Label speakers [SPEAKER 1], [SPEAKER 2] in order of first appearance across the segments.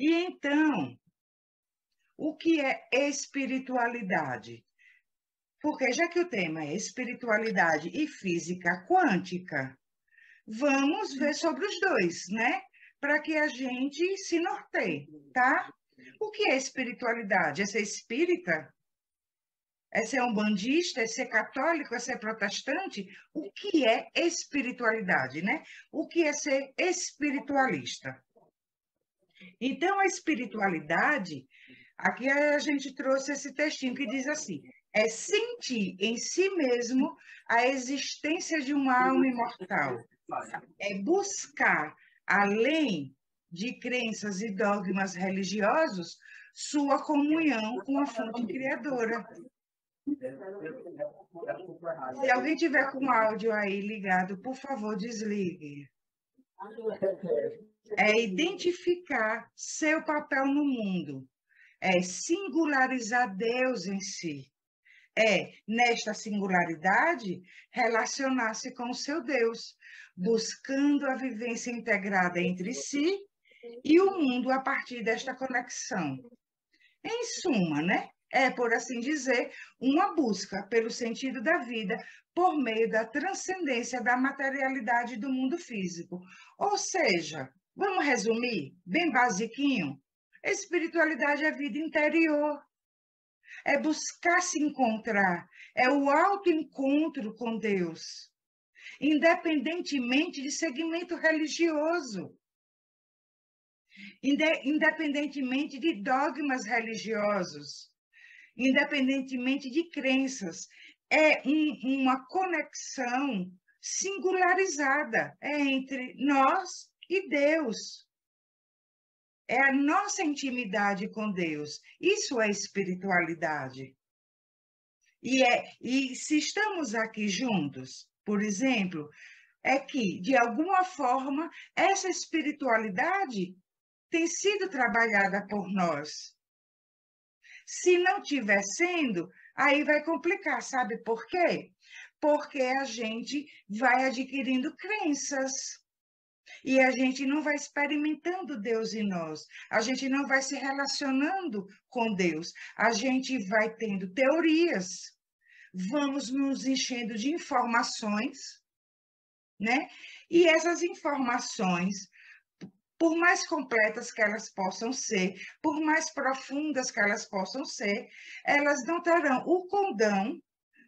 [SPEAKER 1] E então, o que é espiritualidade? Porque já que o tema é espiritualidade e física quântica, vamos ver sobre os dois, né? Para que a gente se norteie, tá? O que é espiritualidade? É ser espírita? É ser umbandista? É ser católico? É ser protestante? O que é espiritualidade, né? O que é ser espiritualista? Então, a espiritualidade, aqui a gente trouxe esse textinho que diz assim: é sentir em si mesmo a existência de uma alma imortal, é buscar, além de crenças e dogmas religiosos, sua comunhão com a fonte criadora. Se alguém tiver com o áudio aí ligado, por favor, desligue. É identificar seu papel no mundo, é singularizar Deus em si, é, nesta singularidade, relacionar-se com o seu Deus, buscando a vivência integrada entre si e o mundo a partir desta conexão. Em suma, né? É, por assim dizer, uma busca pelo sentido da vida por meio da transcendência da materialidade do mundo físico. Ou seja, vamos resumir, bem basiquinho, espiritualidade é vida interior, é buscar se encontrar, é o autoencontro com Deus, independentemente de segmento religioso, independentemente de dogmas religiosos, independentemente de crenças. É uma conexão singularizada entre nós e Deus. É a nossa intimidade com Deus. Isso é espiritualidade. E se estamos aqui juntos, por exemplo, é que, de alguma forma, essa espiritualidade tem sido trabalhada por nós. Se não estiver sendo, aí vai complicar, sabe por quê? Porque a gente vai adquirindo crenças e a gente não vai experimentando Deus em nós, a gente não vai se relacionando com Deus, a gente vai tendo teorias, vamos nos enchendo de informações, né? E essas informações, por mais completas que elas possam ser, por mais profundas que elas possam ser, elas não terão o condão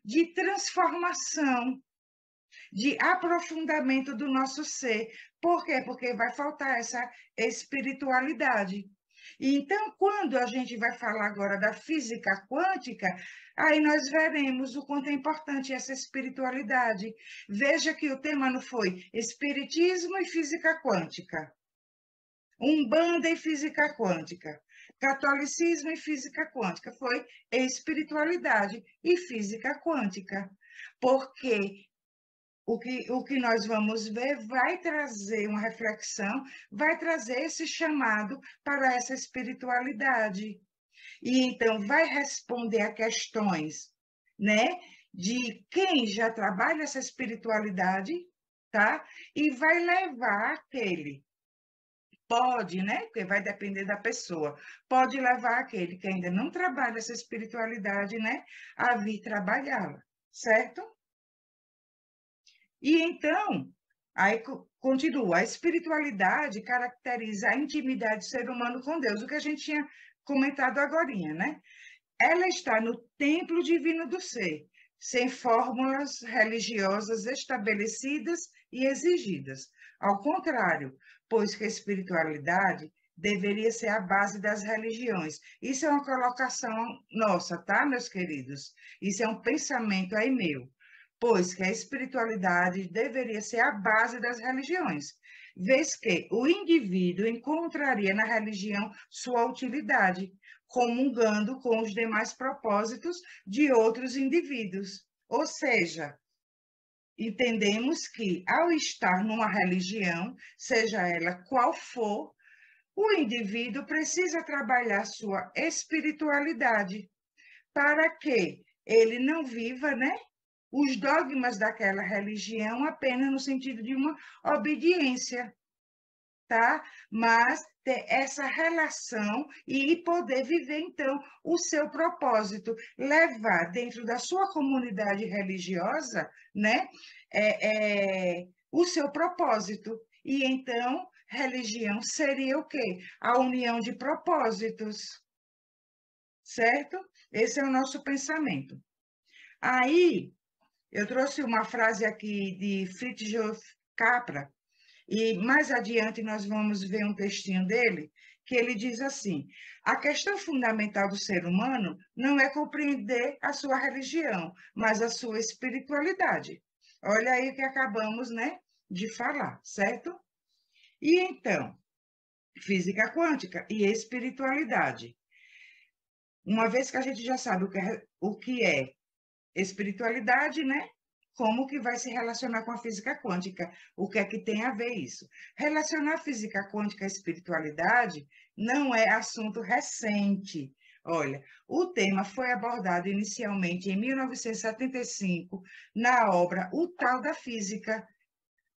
[SPEAKER 1] de transformação, de aprofundamento do nosso ser. Por quê? Porque vai faltar essa espiritualidade. E então, quando a gente vai falar agora da física quântica, aí nós veremos o quanto é importante essa espiritualidade. Veja que o tema não foi espiritismo e física quântica. Umbanda e física quântica, catolicismo e física quântica, foi espiritualidade e física quântica, porque o que nós vamos ver vai trazer uma reflexão, vai trazer esse chamado para essa espiritualidade. E então vai responder a questões, né, de quem já trabalha essa espiritualidade, tá? E vai levar aquele pode, né? Porque vai depender da pessoa. Pode levar aquele que ainda não trabalha essa espiritualidade, né? A vir trabalhá-la, certo? E então, aí continua, a espiritualidade caracteriza a intimidade do ser humano com Deus, o que a gente tinha comentado agorinha, né? Ela está no templo divino do ser, sem fórmulas religiosas estabelecidas e exigidas. Ao contrário, pois que a espiritualidade deveria ser a base das religiões. Isso é uma colocação nossa, tá, meus queridos? Isso é um pensamento aí meu. Pois que a espiritualidade deveria ser a base das religiões. vez que o indivíduo encontraria na religião sua utilidade, comungando com os demais propósitos de outros indivíduos. Ou seja, entendemos que, ao estar numa religião, seja ela qual for, o indivíduo precisa trabalhar sua espiritualidade para que ele não viva, né, os dogmas daquela religião apenas no sentido de uma obediência, tá? Mas ter essa relação e poder viver, então, o seu propósito, levar dentro da sua comunidade religiosa, né, o seu propósito. E, então, religião seria o quê? A união de propósitos, certo? Esse é o nosso pensamento. Aí, eu trouxe uma frase aqui de Fritjof Capra, e mais adiante nós vamos ver um textinho dele, que ele diz assim: a questão fundamental do ser humano não é compreender a sua religião, mas a sua espiritualidade. Olha aí o que acabamos, né, de falar, certo? E então, física quântica e espiritualidade. Uma vez que a gente já sabe o que é espiritualidade, né? Como que vai se relacionar com a física quântica? O que é que tem a ver isso? Relacionar física quântica à espiritualidade não é assunto recente. Olha, o tema foi abordado inicialmente em 1975 na obra O Tal da Física,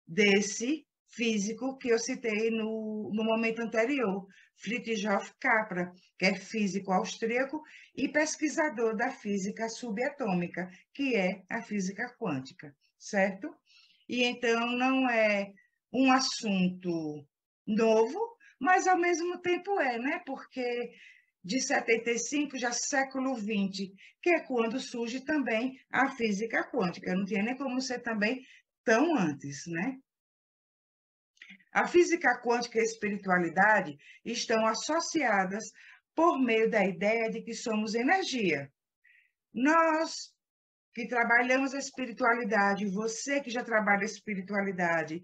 [SPEAKER 1] desse físico que eu citei no momento anterior, Fritjof Capra, que é físico austríaco e pesquisador da física subatômica, que é a física quântica, certo? E então não é um assunto novo, mas ao mesmo tempo é, né? Porque de 75 já século XX, que é quando surge também a física quântica. Não tinha nem como ser também tão antes, né? A física quântica e a espiritualidade estão associadas por meio da ideia de que somos energia. Nós que trabalhamos a espiritualidade, você que já trabalha a espiritualidade,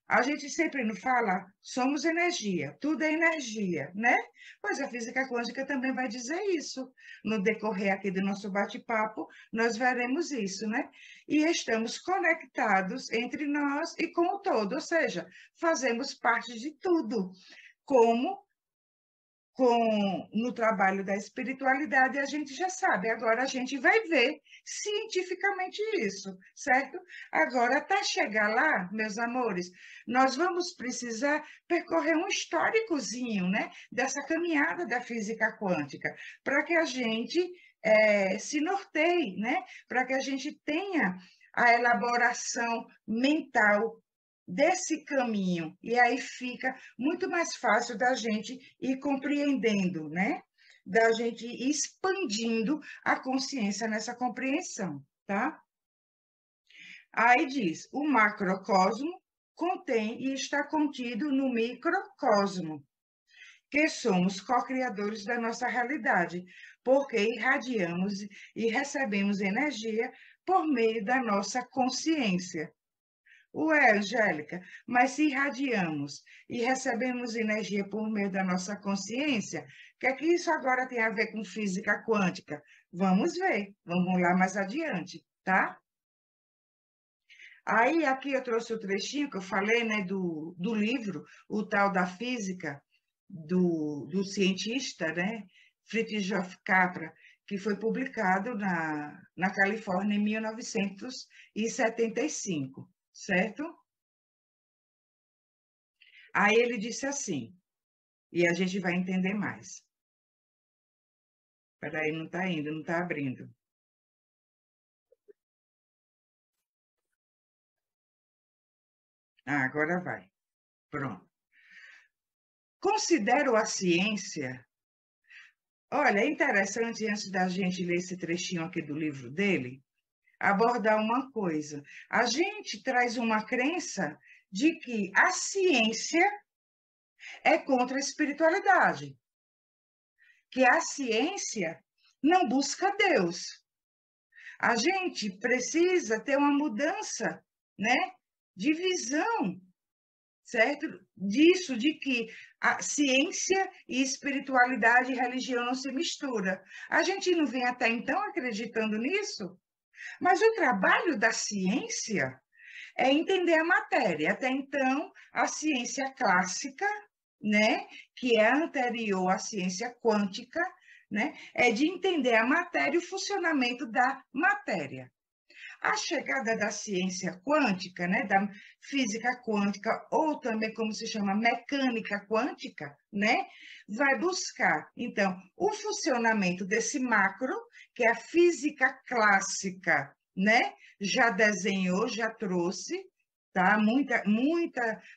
[SPEAKER 1] a gente sempre não fala, somos energia, tudo é energia, né? Pois a física quântica também vai dizer isso. No decorrer aqui do nosso bate-papo, nós veremos isso, né? E estamos conectados entre nós e com o todo, ou seja, fazemos parte de tudo, como no trabalho da espiritualidade, a gente já sabe. Agora a gente vai ver cientificamente isso, certo? Agora, até chegar lá, meus amores, nós vamos precisar percorrer um históricozinho, né, dessa caminhada da física quântica, para que a gente se norteie, né, para que a gente tenha a elaboração mental desse caminho. E aí fica muito mais fácil da gente ir compreendendo, né? Da gente ir expandindo a consciência nessa compreensão, tá? Aí diz: o macrocosmo contém e está contido no microcosmo, que somos co-criadores da nossa realidade, porque irradiamos e recebemos energia por meio da nossa consciência. Ué, Angélica, mas se irradiamos e recebemos energia por meio da nossa consciência, o que é que isso agora tem a ver com física quântica? Vamos ver, vamos lá mais adiante, tá? Aí, aqui eu trouxe o trechinho que eu falei, né, do livro, O Tal da Física, do cientista, né, Fritjof Capra, que foi publicado na Califórnia em 1975, certo? Aí ele disse assim, e a gente vai entender mais. Espera aí, não está indo, não está abrindo. Ah, agora vai. Pronto. Considero a ciência. Olha, é interessante, antes da gente ler esse trechinho aqui do livro dele, abordar uma coisa. A gente traz uma crença de que a ciência é contra a espiritualidade, que a ciência não busca Deus. A gente precisa ter uma mudança, né, de visão certo? Disso, de que a ciência e espiritualidade e religião não se misturam. A gente não vem até então acreditando nisso, mas o trabalho da ciência é entender a matéria. Até então, a ciência clássica, né, que é anterior à ciência quântica, né, é de entender a matéria e o funcionamento da matéria. A chegada da ciência quântica, né, da física quântica, ou também como se chama mecânica quântica, né, vai buscar, então, o funcionamento desse macro, que é a física clássica, né, já desenhou, já trouxe, tá?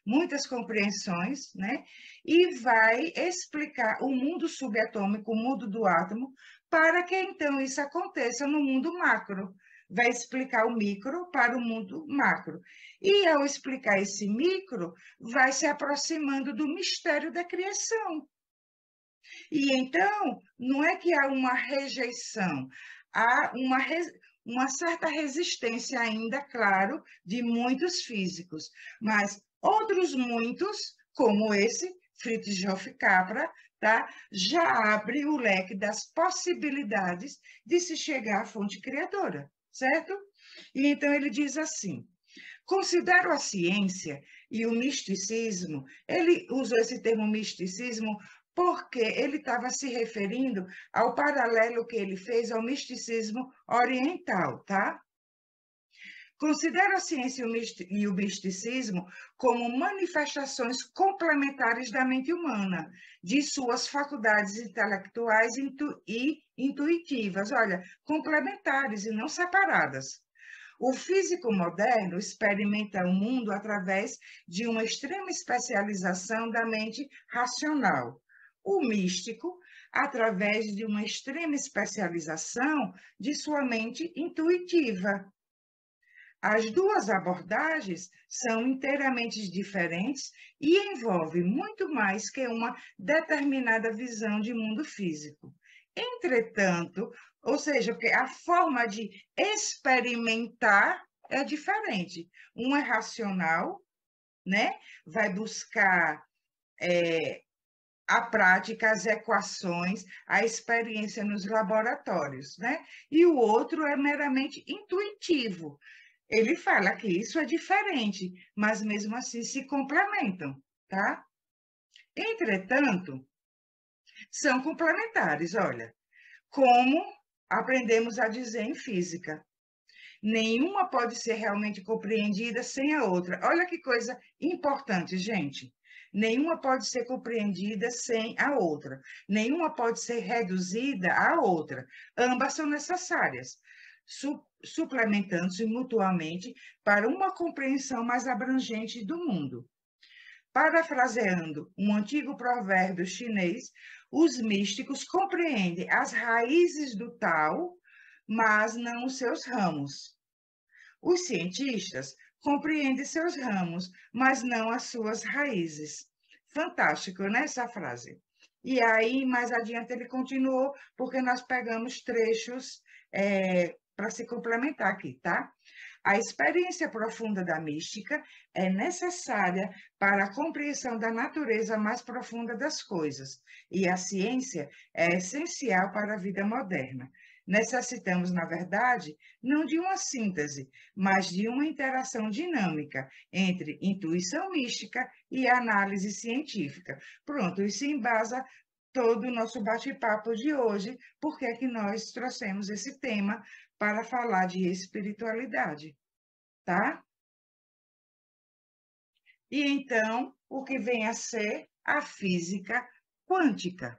[SPEAKER 1] Muitas compreensões, né? E vai explicar o mundo subatômico, o mundo do átomo, para que então isso aconteça no mundo macro, vai explicar o micro para o mundo macro. E, ao explicar esse micro, vai se aproximando do mistério da criação. E, então, não é que há uma rejeição, há uma certa resistência ainda, claro, de muitos físicos, mas outros muitos, como esse, Fritjof Capra, tá? Já abre o leque das possibilidades de se chegar à fonte criadora, certo? E então ele diz assim: considero a ciência e o misticismo, ele usou esse termo misticismo porque ele estava se referindo ao paralelo que ele fez ao misticismo oriental, tá? Considero a ciência e o misticismo como manifestações complementares da mente humana, de suas faculdades intelectuais e intuitivas. Olha, complementares e não separadas. O físico moderno experimenta o mundo através de uma extrema especialização da mente racional. O místico, através de uma extrema especialização de sua mente intuitiva. As duas abordagens são inteiramente diferentes e envolvem muito mais que uma determinada visão de mundo físico. Entretanto, ou seja, porque a forma de experimentar é diferente. Um é racional, né? Vai buscar a prática, as equações, a experiência nos laboratórios, né? E o outro é meramente intuitivo. Ele fala que isso é diferente, mas mesmo assim se complementam, tá? Entretanto, são complementares, olha, como aprendemos a dizer em física. Nenhuma pode ser realmente compreendida sem a outra. Olha que coisa importante, gente. Nenhuma pode ser compreendida sem a outra. Nenhuma pode ser reduzida à outra. Ambas são necessárias, suplementando-se mutuamente para uma compreensão mais abrangente do mundo. Parafraseando um antigo provérbio chinês, os místicos compreendem as raízes do Tao, mas não os seus ramos. Os cientistas compreendem seus ramos, mas não as suas raízes. Fantástico, né, essa frase? E aí, mais adiante, ele continuou, porque nós pegamos trechos para se complementar aqui, tá? A experiência profunda da mística é necessária para a compreensão da natureza mais profunda das coisas, e a ciência é essencial para a vida moderna. Necessitamos, na verdade, não de uma síntese, mas de uma interação dinâmica entre intuição mística e análise científica. Pronto, isso embasa todo o nosso bate-papo de hoje, porque é que nós trouxemos esse tema para falar de espiritualidade, tá? E então, o que vem a ser a física quântica.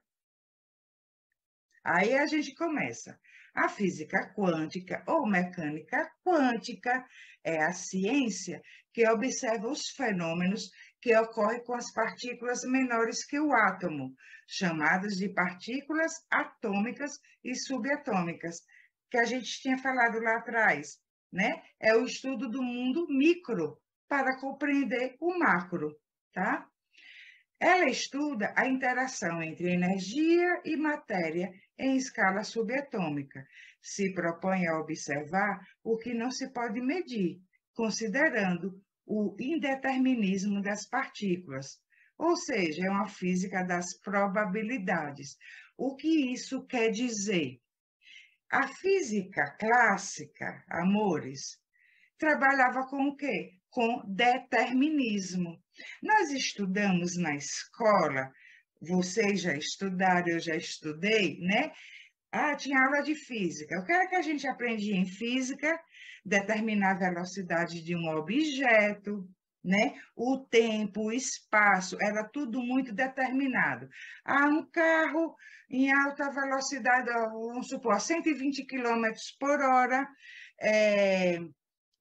[SPEAKER 1] Aí a gente começa. A física quântica ou mecânica quântica é a ciência que observa os fenômenos que ocorrem com as partículas menores que o átomo, chamadas de partículas atômicas e subatômicas, que a gente tinha falado lá atrás, né? É o estudo do mundo micro para compreender o macro, tá? Ela estuda a interação entre energia e matéria em escala subatômica. Se propõe a observar o que não se pode medir, considerando o indeterminismo das partículas, ou seja, é uma física das probabilidades. O que isso quer dizer? A física clássica, amores, trabalhava com o quê? Com determinismo. Nós estudamos na escola, vocês já estudaram, eu já estudei, né? Ah, tinha aula de física. O que era que a gente aprendia em física? Determinar a velocidade de um objeto, né? O tempo, o espaço, era tudo muito determinado. Ah, um carro em alta velocidade, vamos supor, 120 quilômetros por hora,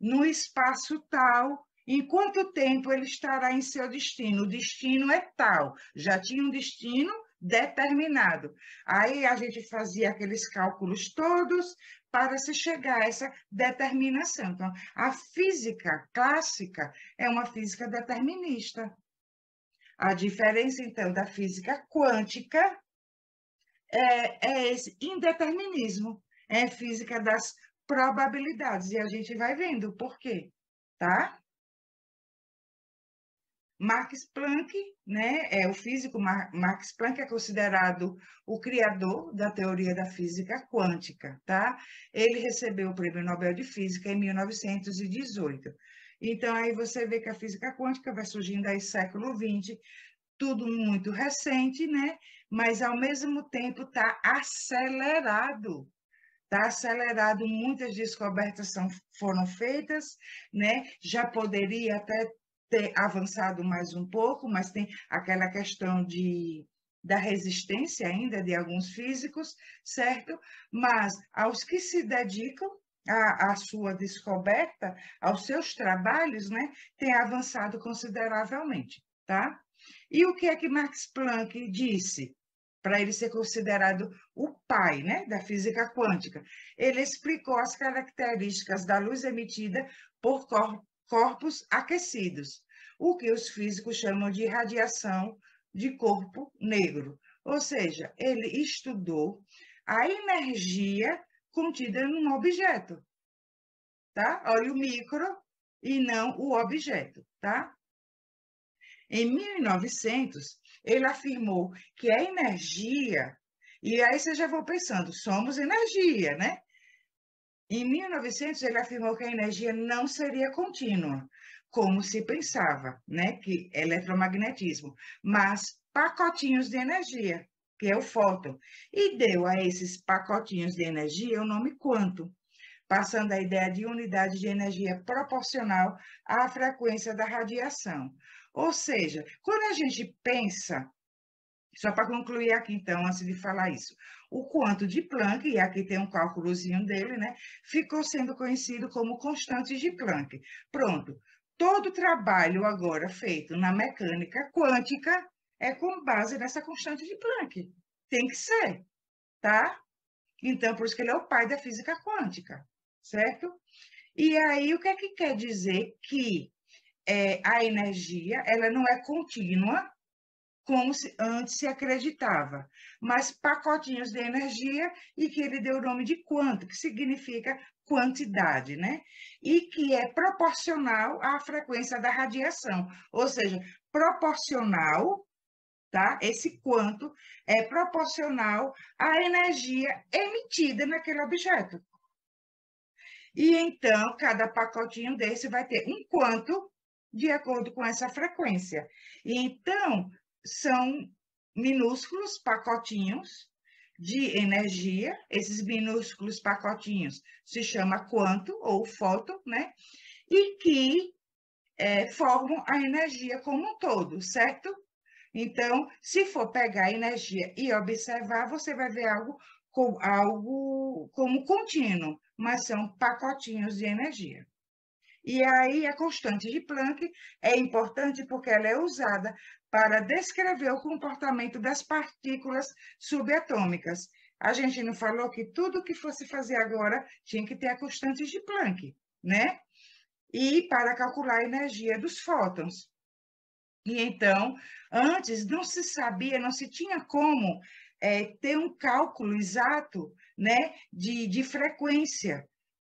[SPEAKER 1] no espaço tal, em quanto tempo ele estará em seu destino? O destino é tal, já tinha um destino determinado. Aí a gente fazia aqueles cálculos todos para se chegar a essa determinação. Então, a física clássica é uma física determinista. A diferença, então, da física quântica é esse indeterminismo, é física das probabilidades, e a gente vai vendo o porquê, tá? Max Planck, né, o físico Max Planck é considerado o criador da teoria da física quântica, tá? Ele recebeu o Prêmio Nobel de Física em 1918. Então, aí você vê que a física quântica vai surgindo aí século XX, tudo muito recente, né? Mas, ao mesmo tempo, está acelerado. Está acelerado, muitas descobertas foram feitas, né? Já poderia até ter avançado mais um pouco, mas tem aquela questão da resistência ainda de alguns físicos, certo? Mas aos que se dedicam à sua descoberta, aos seus trabalhos, né, tem avançado consideravelmente, tá? E o que é que Max Planck disse? Para ele ser considerado o pai, né, da física quântica. Ele explicou as características da luz emitida por corpos aquecidos, o que os físicos chamam de radiação de corpo negro. Ou seja, ele estudou a energia contida num objeto, tá? Olha o micro e não o objeto, tá? Em 1900, ele afirmou que a energia, e aí você já vão pensando, somos energia, né? Em 1900, ele afirmou que a energia não seria contínua, como se pensava, né? Que eletromagnetismo, mas pacotinhos de energia, que é o fóton, e deu a esses pacotinhos de energia o nome quanto, passando a ideia de unidade de energia proporcional à frequência da radiação. Ou seja, quando a gente pensa, só para concluir aqui então, antes de falar isso, o quanto de Planck, e aqui tem um cálculozinho dele, né, ficou sendo conhecido como constante de Planck. Pronto. Todo trabalho agora feito na mecânica quântica é com base nessa constante de Planck. Tem que ser, tá? Então, por isso que ele é o pai da física quântica, certo? E aí, o que é que quer dizer que a energia ela não é contínua, como antes se acreditava, mas pacotinhos de energia e que ele deu o nome de quanto, que significa quantidade, né? E que é proporcional à frequência da radiação, ou seja, proporcional, tá? Esse quanto é proporcional à energia emitida naquele objeto. E então, cada pacotinho desse vai ter um quanto de acordo com essa frequência. E então, são minúsculos pacotinhos de energia, esses minúsculos pacotinhos se chama quanto ou fóton, né? E que formam a energia como um todo, certo? Então, se for pegar a energia e observar, você vai ver algo como contínuo, mas são pacotinhos de energia. E aí, a constante de Planck é importante porque ela é usada para descrever o comportamento das partículas subatômicas. A gente não falou que tudo que fosse fazer agora tinha que ter a constante de Planck, né? E para calcular a energia dos fótons. E então, antes não se sabia, não se tinha como ter um cálculo exato, né, de frequência,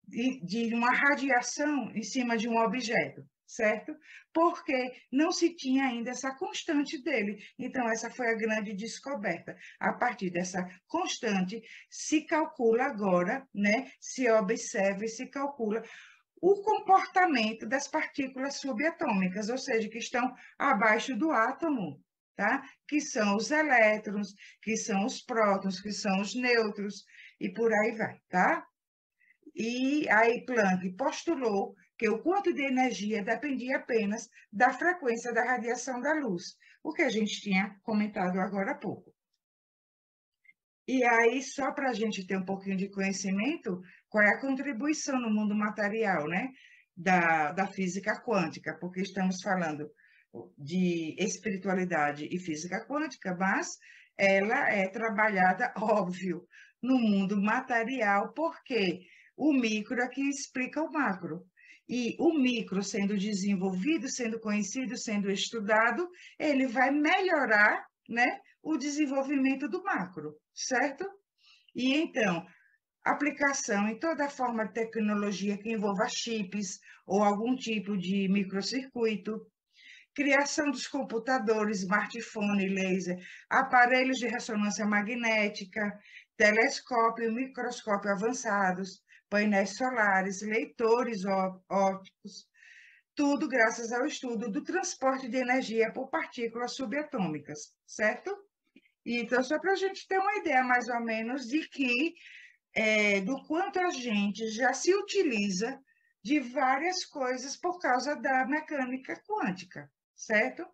[SPEAKER 1] de uma radiação em cima de um objeto. certo? Porque não se tinha ainda essa constante dele. Então, essa foi a grande descoberta. A partir dessa constante, se calcula agora, né? Se observa e se calcula o comportamento das partículas subatômicas, ou seja, que estão abaixo do átomo, tá? Que são os elétrons, que são os prótons, que são os nêutrons, e por aí vai, tá? E aí Planck postulou que o quanto de energia dependia apenas da frequência da radiação da luz, o que a gente tinha comentado agora há pouco. E aí, só para a gente ter um pouquinho de conhecimento, qual é a contribuição no mundo material, né? Da física quântica, porque estamos falando de espiritualidade e física quântica, mas ela é trabalhada, óbvio, no mundo material, porque o micro é que explica o macro. E o micro sendo desenvolvido, sendo conhecido, sendo estudado, ele vai melhorar, né, o desenvolvimento do macro, certo? E então, aplicação em toda forma de tecnologia que envolva chips ou algum tipo de microcircuito, criação dos computadores, smartphone, laser, aparelhos de ressonância magnética, telescópio e microscópio avançados, painéis solares, leitores ópticos, tudo graças ao estudo do transporte de energia por partículas subatômicas, certo? Então, só para a gente ter uma ideia mais ou menos de que, do quanto a gente já se utiliza de várias coisas por causa da mecânica quântica, certo?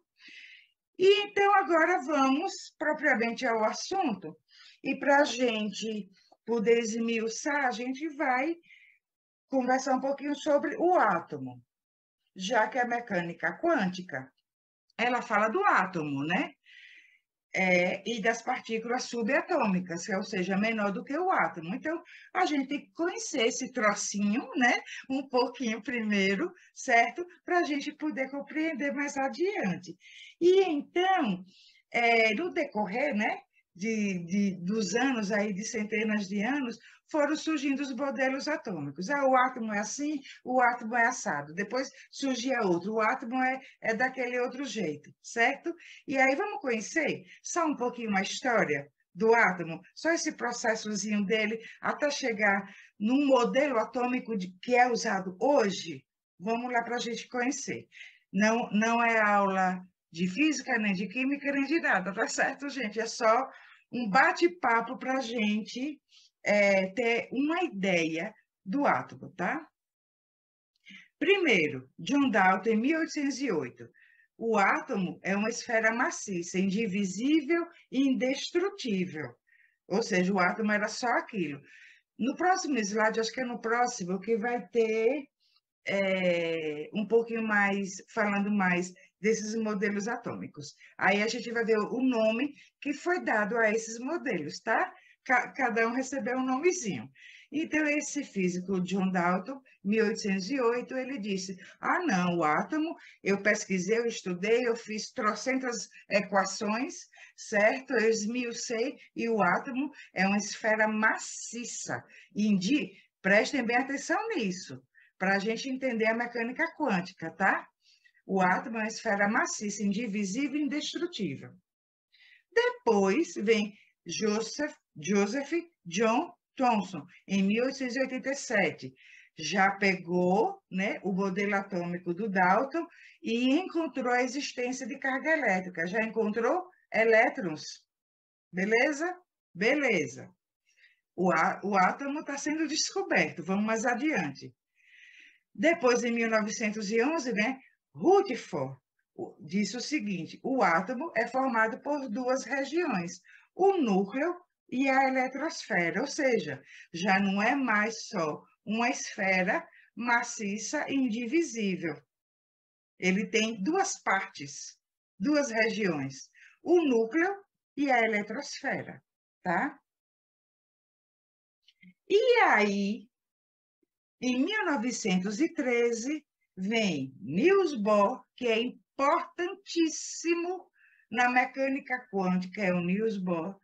[SPEAKER 1] E então, agora vamos propriamente ao assunto, e para a gente poder esmiuçar, a gente vai conversar um pouquinho sobre o átomo, já que a mecânica quântica, ela fala do átomo, né? E das partículas subatômicas, ou seja, menor do que o átomo. Então, a gente tem que conhecer esse trocinho, né? Um pouquinho primeiro, certo? Para a gente poder compreender mais adiante. E então, no decorrer, né? Dos anos aí, de centenas de anos, foram surgindo os modelos atômicos. Ah, o átomo é assim, o átomo é assado. Depois surgia outro, o átomo é daquele outro jeito, certo? E aí vamos conhecer só um pouquinho a história do átomo, só esse processozinho dele até chegar num modelo atômico que é usado hoje. Vamos lá para a gente conhecer. Não é aula de física, nem de química, nem de nada, tá certo, gente? É só um bate-papo para a gente ter uma ideia do átomo, tá? Primeiro, John Dalton, em 1808. O átomo é uma esfera maciça, indivisível e indestrutível. Ou seja, o átomo era só aquilo. No próximo slide, acho que é no próximo, que vai ter um pouquinho mais, falando mais desses modelos atômicos. Aí a gente vai ver o nome que foi dado a esses modelos, tá? Cada um recebeu um nomezinho. Então, esse físico John Dalton, 1808, ele disse: ah, não, o átomo, eu pesquisei, eu estudei, eu fiz trocentas equações, certo? Eu esmiucei, e o átomo é uma esfera maciça. Prestem bem atenção nisso, para a gente entender a mecânica quântica, tá? O átomo é uma esfera maciça, indivisível e indestrutível. Depois vem Joseph John Thomson, em 1887. Já pegou, né, o modelo atômico do Dalton e encontrou a existência de carga elétrica. Já encontrou elétrons? Beleza? Beleza. O átomo está sendo descoberto. Vamos mais adiante. Depois, em 1911, né, Rutherford disse o seguinte: o átomo é formado por duas regiões, o núcleo e a eletrosfera, ou seja, já não é mais só uma esfera maciça e indivisível. Ele tem duas partes, duas regiões, o núcleo e a eletrosfera, tá? E aí, em 1913, vem Niels Bohr, que é importantíssimo na mecânica quântica, é o Niels Bohr.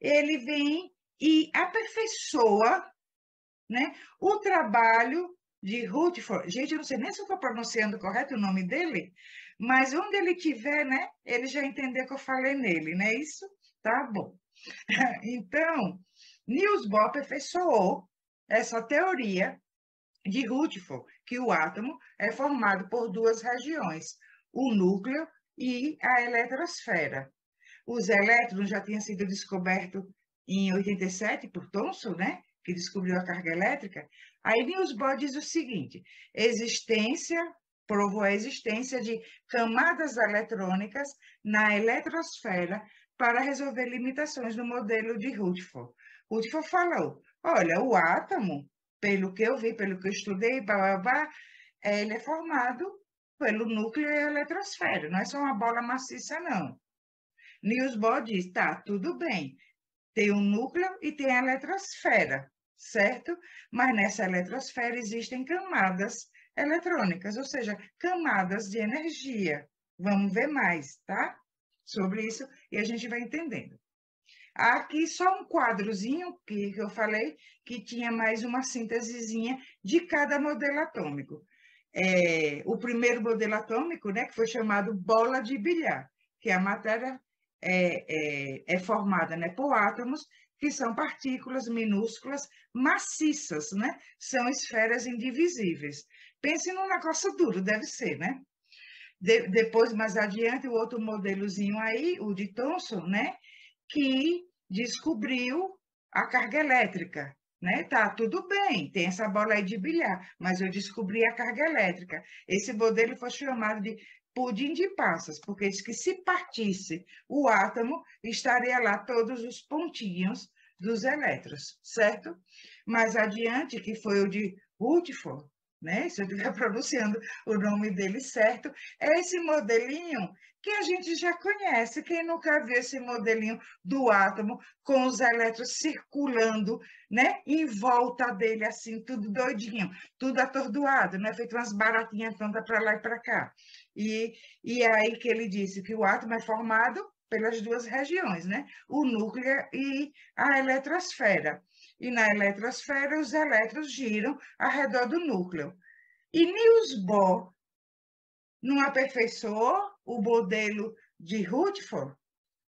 [SPEAKER 1] Ele vem e aperfeiçoa, né, o trabalho de Rutherford, gente, eu não sei nem se eu estou pronunciando correto o nome dele, mas onde ele estiver, né, ele já entendeu que eu falei nele, não é isso? Tá bom. Então, Niels Bohr aperfeiçoou essa teoria de Rutherford, que o átomo é formado por duas regiões, o núcleo e a eletrosfera. Os elétrons já tinham sido descobertos em 87 por Thomson, né? Que descobriu a carga elétrica. Aí Niels Bohr diz o seguinte: provou a existência de camadas eletrônicas na eletrosfera para resolver limitações no modelo de Rutherford. Rutherford falou: olha, o átomo, pelo que eu vi, pelo que eu estudei, ele é formado pelo núcleo e a eletrosfera, não é só uma bola maciça, não. Niels Bohr diz, tá, tudo bem, tem um núcleo e tem a eletrosfera, certo? Mas nessa eletrosfera existem camadas eletrônicas, ou seja, camadas de energia. Vamos ver mais, tá? Sobre isso e a gente vai entendendo. Aqui só um quadrozinho que eu falei que tinha mais uma síntesezinha de cada modelo atômico. O primeiro modelo atômico, né, que foi chamado bola de bilhar, que a matéria é formada, né, por átomos que são partículas minúsculas maciças, né? São esferas indivisíveis. Pense num negócio duro, deve ser, né? Depois, mais adiante, o outro modelozinho aí, o de Thomson, né? Que descobriu a carga elétrica, né? Tá, tudo bem, tem essa bola aí de bilhar, mas eu descobri a carga elétrica. Esse modelo foi chamado de pudim de passas, porque diz que se partisse o átomo, estaria lá todos os pontinhos dos elétrons, certo? Mais adiante, que foi o de Rutherford, né? Se eu estiver pronunciando o nome dele certo, é esse modelinho que a gente já conhece. Quem nunca viu esse modelinho do átomo com os elétrons circulando, né, em volta dele, assim, tudo doidinho, tudo atordoado, né, feito umas baratinhas tantas para lá e para cá. E aí que ele disse que o átomo é formado pelas duas regiões, né, o núcleo e a eletrosfera. E na eletrosfera, os elétrons giram ao redor do núcleo. E Niels Bohr não aperfeiçoou o modelo de Rutherford?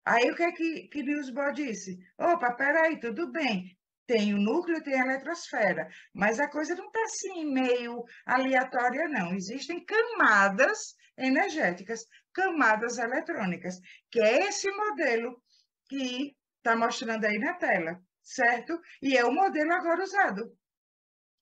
[SPEAKER 1] Aí o que é que Niels Bohr disse? Opa, peraí, tudo bem. Tem o núcleo, tem a eletrosfera, mas a coisa não está assim meio aleatória, não. Existem camadas energéticas, camadas eletrônicas, que é esse modelo que está mostrando aí na tela, certo? E é o modelo agora usado.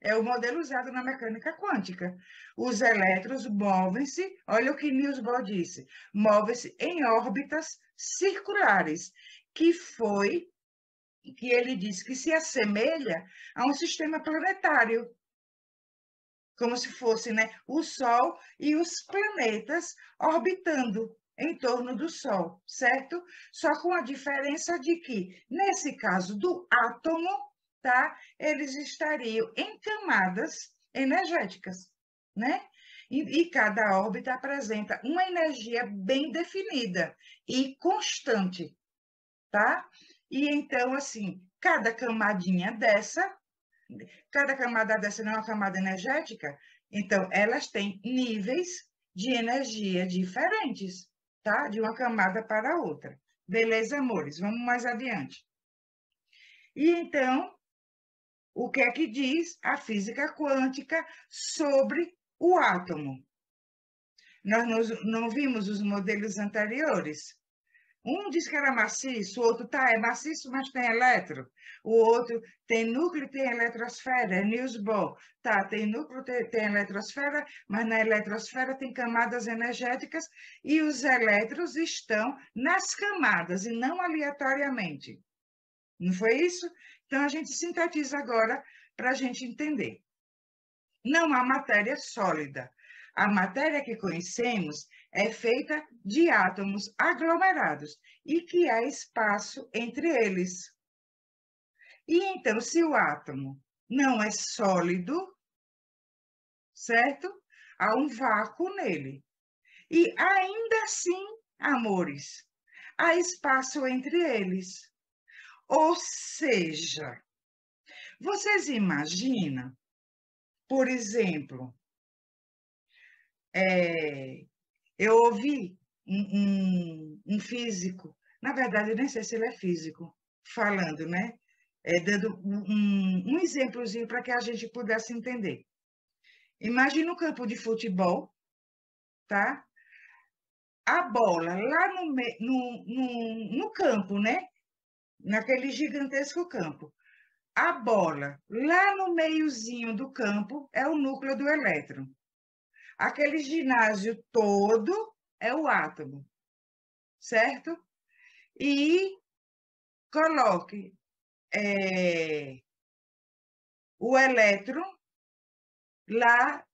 [SPEAKER 1] É o modelo usado na mecânica quântica. Os elétrons movem-se, olha o que Niels Bohr disse, movem-se em órbitas circulares, que ele disse que se assemelha a um sistema planetário, como se fosse, né, o Sol e os planetas orbitando em torno do Sol, certo? Só com a diferença de que, nesse caso do átomo, tá? Eles estariam em camadas energéticas, né? E cada órbita apresenta uma energia bem definida e constante, tá? E então, assim, cada camada dessa não é uma camada energética, então elas têm níveis de energia diferentes, tá? De uma camada para outra. Beleza, amores? Vamos mais adiante. E então, o que é que diz a física quântica sobre o átomo? Nós não vimos os modelos anteriores? Um diz que era maciço, o outro é maciço, mas tem elétron. O outro tem núcleo, tem eletrosfera, é Niels Bohr. Tá, tem núcleo, tem eletrosfera, mas na eletrosfera tem camadas energéticas e os elétrons estão nas camadas e não aleatoriamente. Não foi isso? Então, a gente sintetiza agora para a gente entender. Não há matéria sólida. A matéria que conhecemos é feita de átomos aglomerados e que há espaço entre eles. E então, se o átomo não é sólido, certo? Há um vácuo nele. E ainda assim, amores, há espaço entre eles. Ou seja, vocês imaginam Por exemplo, eu ouvi um físico, na verdade, eu nem sei se ele é físico, falando, né? Dando um exemplozinho para que a gente pudesse entender. Imagina um campo de futebol, tá? A bola lá no campo, né? Naquele gigantesco campo. A bola lá no meiozinho do campo é o núcleo do elétron. Aquele ginásio todo é o átomo, certo? E coloque o elétron lá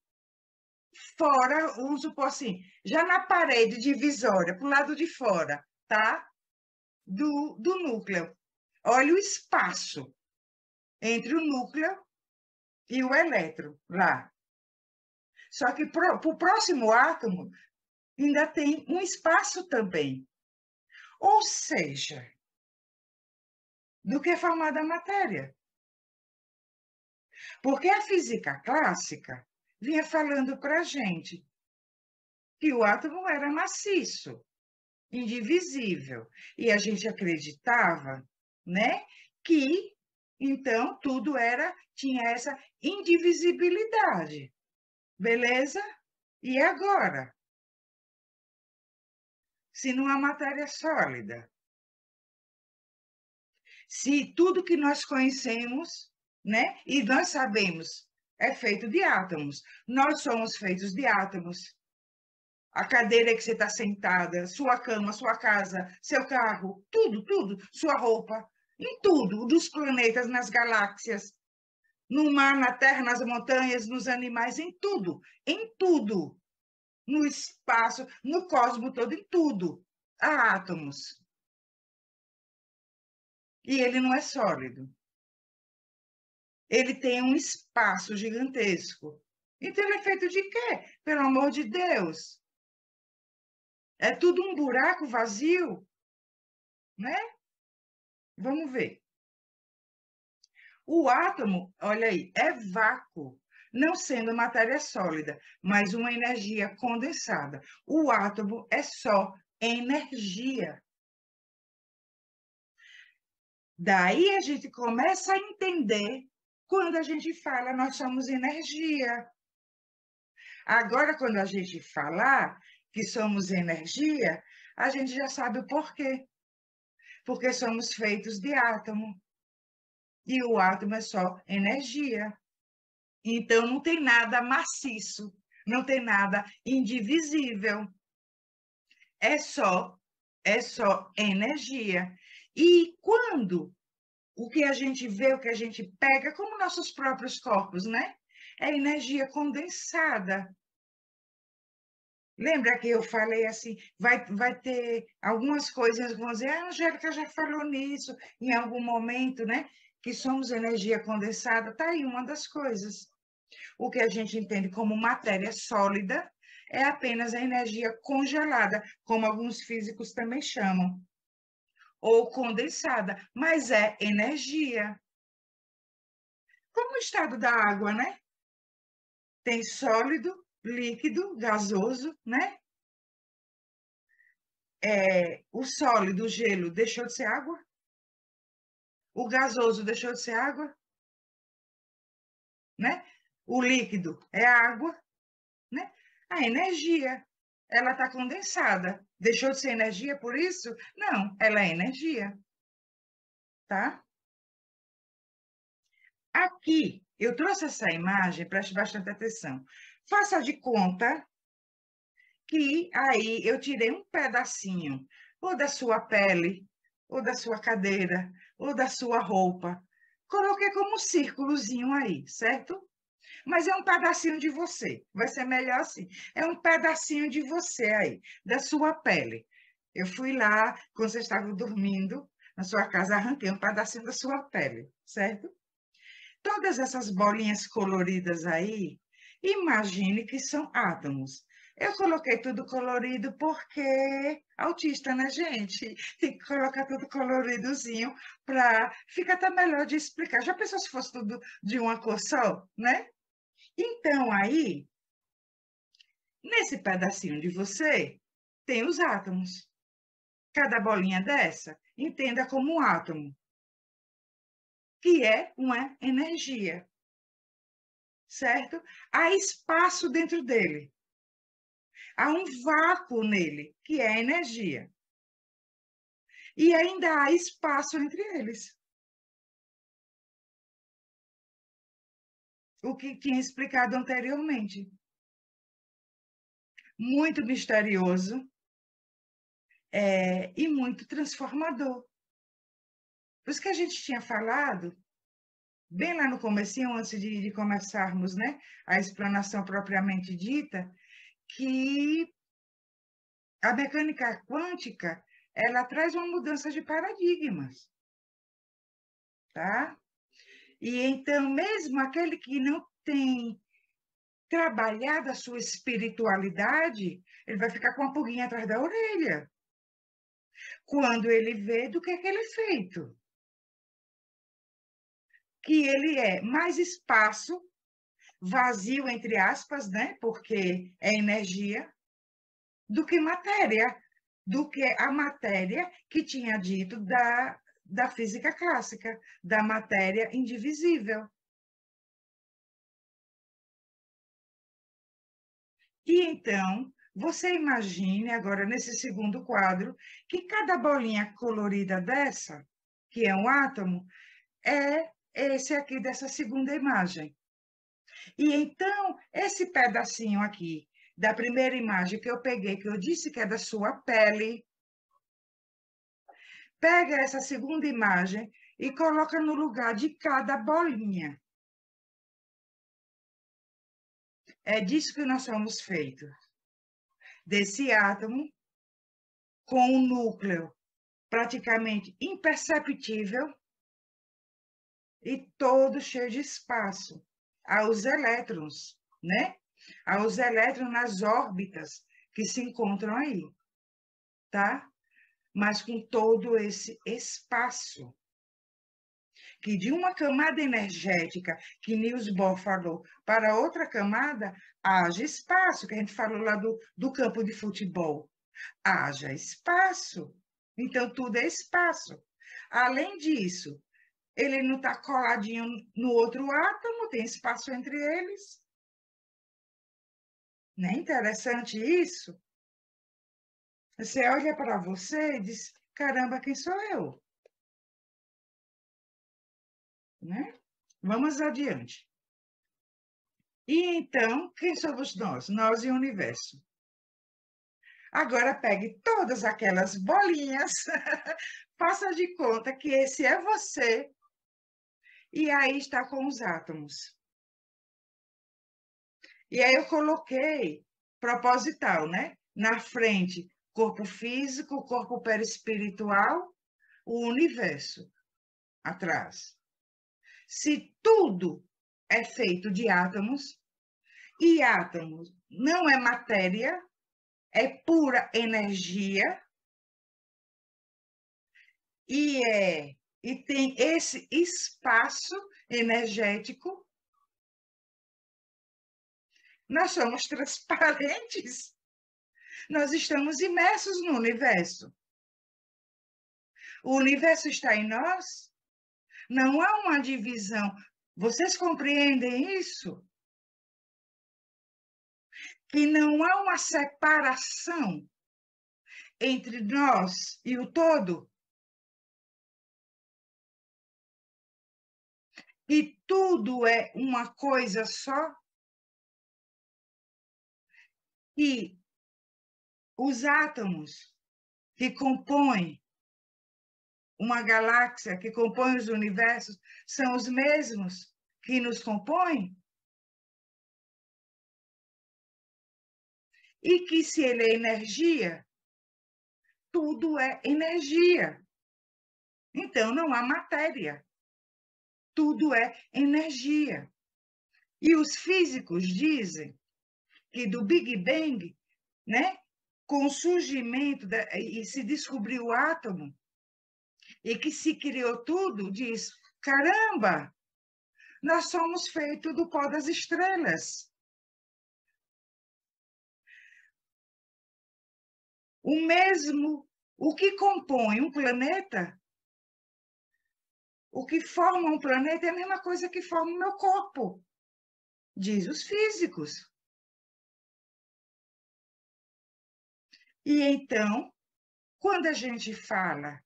[SPEAKER 1] fora, vamos supor assim, já na parede divisória, para o lado de fora, tá? Do núcleo. Olha o espaço entre o núcleo e o elétron lá. Só que para o próximo átomo ainda tem um espaço também. Ou seja, do que é formada a matéria. Porque a física clássica vinha falando para a gente que o átomo era maciço, indivisível. E a gente acreditava, né, que então tudo tinha essa indivisibilidade. Beleza? E agora? Se não há matéria sólida, se tudo que nós conhecemos, né, e nós sabemos, é feito de átomos, nós somos feitos de átomos. A cadeira que você está sentada, sua cama, sua casa, seu carro, tudo, sua roupa, em tudo, dos planetas, nas galáxias, no mar, na terra, nas montanhas, nos animais, em tudo, no espaço, no cosmos todo, em tudo, há átomos. E ele não é sólido. Ele tem um espaço gigantesco. Então ele é feito de quê? Pelo amor de Deus. É tudo um buraco vazio, né? Vamos ver. O átomo, olha aí, é vácuo, não sendo matéria sólida, mas uma energia condensada. O átomo é só energia. Daí a gente começa a entender quando a gente fala nós somos energia. Agora, quando a gente falar que somos energia, a gente já sabe o porquê. Porque somos feitos de átomo. E o átomo é só energia. Então, não tem nada maciço, não tem nada indivisível. É só energia. E quando o que a gente vê, o que a gente pega, como nossos próprios corpos, né? É energia condensada. Lembra que eu falei assim, vai ter algumas coisas que vão dizer, a Angélica já falou nisso em algum momento, né? Que somos energia condensada, está aí uma das coisas. O que a gente entende como matéria sólida é apenas a energia congelada, como alguns físicos também chamam, ou condensada, mas é energia. Como o estado da água, né? Tem sólido, líquido, gasoso, né? O sólido, o gelo, deixou de ser água? O gasoso deixou de ser água? Né? O líquido é água, né? A energia, ela está condensada. Deixou de ser energia por isso? Não, ela é energia, tá? Aqui, eu trouxe essa imagem, preste bastante atenção. Faça de conta que aí eu tirei um pedacinho, ou da sua pele, ou da sua cadeira, ou da sua roupa. Coloquei como um círculozinho aí, certo? Mas é um pedacinho de você. Vai ser melhor assim. É um pedacinho de você aí, da sua pele. Eu fui lá, quando você estava dormindo, na sua casa, arranquei um pedacinho da sua pele, certo? Todas essas bolinhas coloridas aí, imagine que são átomos. Eu coloquei tudo colorido porque autista, né, gente? Tem que colocar tudo coloridozinho para ficar até melhor de explicar. Já pensou se fosse tudo de uma cor só, né? Então, aí, nesse pedacinho de você, tem os átomos. Cada bolinha dessa, entenda como um átomo, que é uma energia, certo? Há espaço dentro dele. Há um vácuo nele, que é a energia. E ainda há espaço entre eles. O que tinha explicado anteriormente. Muito misterioso e muito transformador. Por isso que a gente tinha falado, bem lá no comecinho, antes de começarmos, né, a explanação propriamente dita, que a mecânica quântica, ela traz uma mudança de paradigmas, tá? E então, mesmo aquele que não tem trabalhado a sua espiritualidade, ele vai ficar com a pulguinha atrás da orelha, quando ele vê do que ele é feito. Que ele é mais espaço, vazio, entre aspas, né? Porque é energia, do que matéria, do que a matéria que tinha dito da física clássica, da matéria indivisível. E então, você imagine agora, nesse segundo quadro, que cada bolinha colorida dessa, que é um átomo, é esse aqui dessa segunda imagem. E então, esse pedacinho aqui, da primeira imagem que eu peguei, que eu disse que é da sua pele, pega essa segunda imagem e coloca no lugar de cada bolinha. É disso que nós somos feitos. Desse átomo, com um núcleo praticamente imperceptível e todo cheio de espaço. Aos elétrons, né? Aos elétrons nas órbitas que se encontram aí, tá? Mas com todo esse espaço, que de uma camada energética, que Niels Bohr falou, para outra camada, haja espaço, que a gente falou lá do campo de futebol. Haja espaço. Então, tudo é espaço. Além disso, ele não está coladinho no outro átomo, tem espaço entre eles. Não é interessante isso? Você olha para você e diz: caramba, quem sou eu? Né? Vamos adiante. E então, quem somos nós? Nós e o universo. Agora pegue todas aquelas bolinhas, faça de conta que esse é você, e aí está com os átomos. E aí eu coloquei proposital, né? Na frente, corpo físico, corpo perispiritual, o universo atrás. Se tudo é feito de átomos, e átomos não é matéria, é pura energia, e tem esse espaço energético, nós somos transparentes, nós estamos imersos no universo. O universo está em nós, não há uma divisão. Vocês compreendem isso? Que não há uma separação entre nós e o todo? E tudo é uma coisa só? E os átomos que compõem uma galáxia, que compõem os universos, são os mesmos que nos compõem? E que se ele é energia, tudo é energia. Então não há matéria. Tudo é energia. E os físicos dizem que do Big Bang, né, com o surgimento e se descobriu o átomo, e que se criou tudo, diz: caramba, Nós somos feitos do pó das estrelas. O que compõe um planeta, o que forma um planeta é a mesma coisa que forma o meu corpo, diz os físicos. E então, quando a gente fala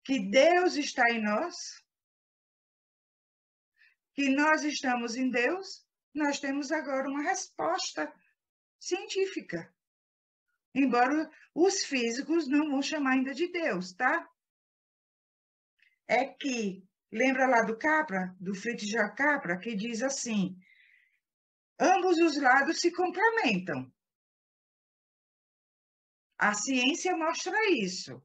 [SPEAKER 1] que Deus está em nós, que nós estamos em Deus, nós temos agora uma resposta científica. Embora os físicos não vão chamar ainda de Deus, tá? É que, lembra lá do Capra, do Fritz Capra, que diz assim, ambos os lados se complementam. A ciência mostra isso,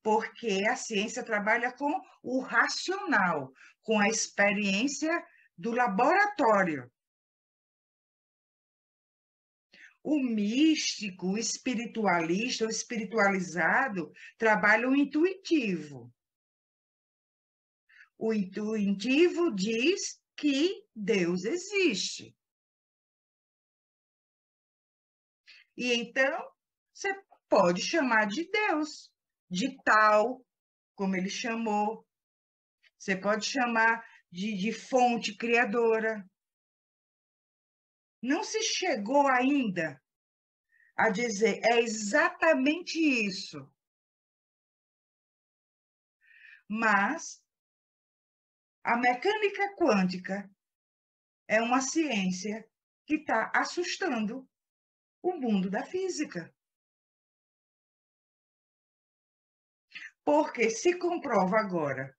[SPEAKER 1] porque a ciência trabalha com o racional, com a experiência do laboratório. O místico, o espiritualista, o espiritualizado trabalha o intuitivo. O intuitivo diz que Deus existe. E então, você pode chamar de Deus, de tal, como ele chamou. Você pode chamar de fonte criadora. Não se chegou ainda a dizer, é exatamente isso. Mas a mecânica quântica é uma ciência que está assustando o mundo da física. Porque se comprova agora,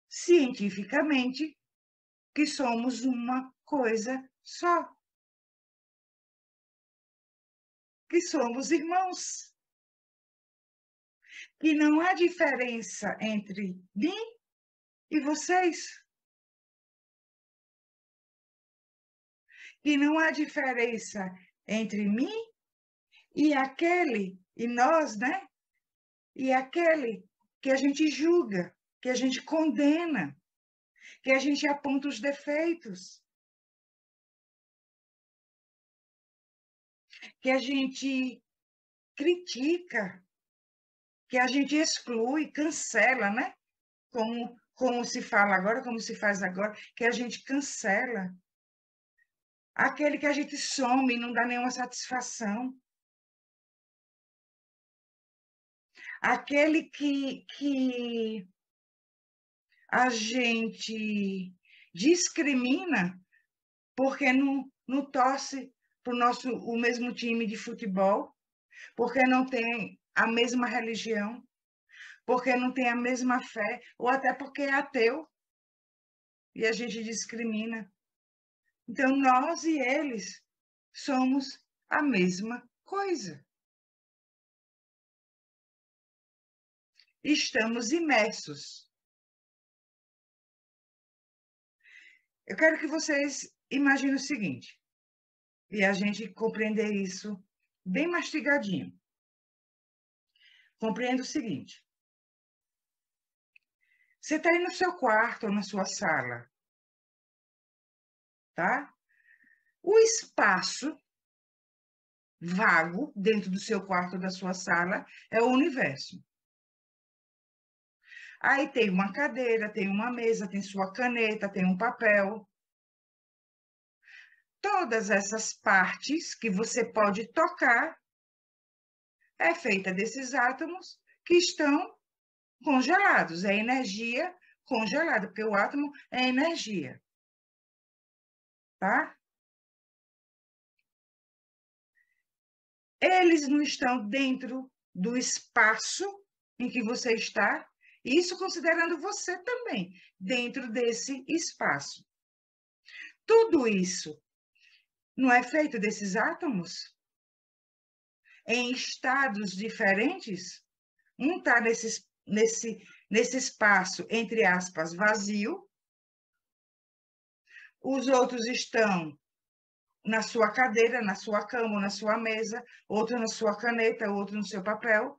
[SPEAKER 1] cientificamente, que somos uma coisa só. Que somos irmãos. Que não há diferença entre mim e vocês. Que não há diferença entre mim e aquele, e nós, né? E aquele que a gente julga, que a gente condena, que a gente aponta os defeitos, que a gente critica, que a gente exclui, cancela, né? Como se fala agora, como se faz agora, que a gente cancela. Aquele que a gente some e não dá nenhuma satisfação. Aquele que a gente discrimina porque não torce para o mesmo time de futebol, porque não tem a mesma religião, porque não tem a mesma fé, ou até porque é ateu, e a gente discrimina. Então, nós e eles somos a mesma coisa. Estamos imersos. Eu quero que vocês imaginem o seguinte, e a gente compreender isso bem mastigadinho. Compreenda o seguinte. Você está aí no seu quarto ou na sua sala, tá? O espaço vago dentro do seu quarto ou da sua sala é o universo. Aí tem uma cadeira, tem uma mesa, tem sua caneta, tem um papel. Todas essas partes que você pode tocar é feita desses átomos que estão congelados. É energia congelada, porque o átomo é energia. Tá? Eles não estão dentro do espaço em que você está, isso considerando você também, dentro desse espaço. Tudo isso não é feito desses átomos? Em estados diferentes? Um está nesse espaço, entre aspas, vazio, os outros estão na sua cadeira, na sua cama, na sua mesa, outro na sua caneta, outro no seu papel,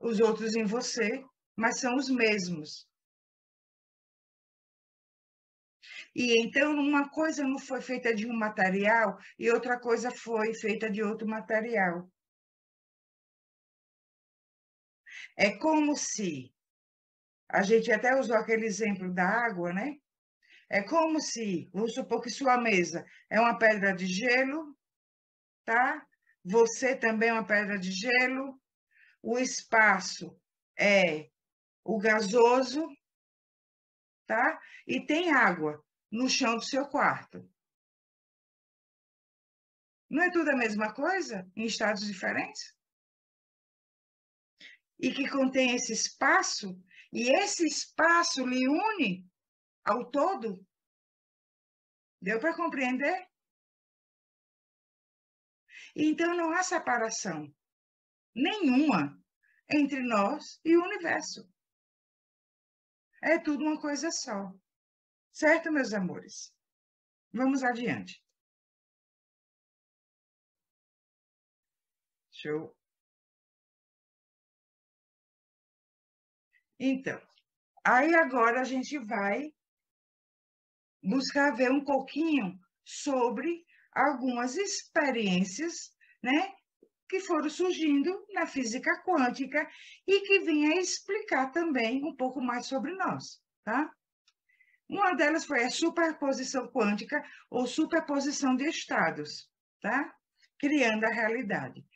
[SPEAKER 1] os outros em você, mas são os mesmos. E então uma coisa não foi feita de um material e outra coisa foi feita de outro material. É como se, a gente até usou aquele exemplo da água, né? É como se, vamos supor que sua mesa é uma pedra de gelo, tá? Você também é uma pedra de gelo, o espaço é o gasoso, tá? E tem água no chão do seu quarto. Não é tudo a mesma coisa, em estados diferentes? E que contém esse espaço, e esse espaço lhe une ao todo? Deu para compreender? Então não há separação nenhuma entre nós e o universo. É tudo uma coisa só. Certo, meus amores? Vamos adiante. Show. Então, aí agora a gente vai buscar ver um pouquinho sobre algumas experiências, né, que foram surgindo na física quântica e que vêm a explicar também um pouco mais sobre nós, tá? Uma delas foi a superposição quântica ou superposição de estados, tá? Criando a realidade.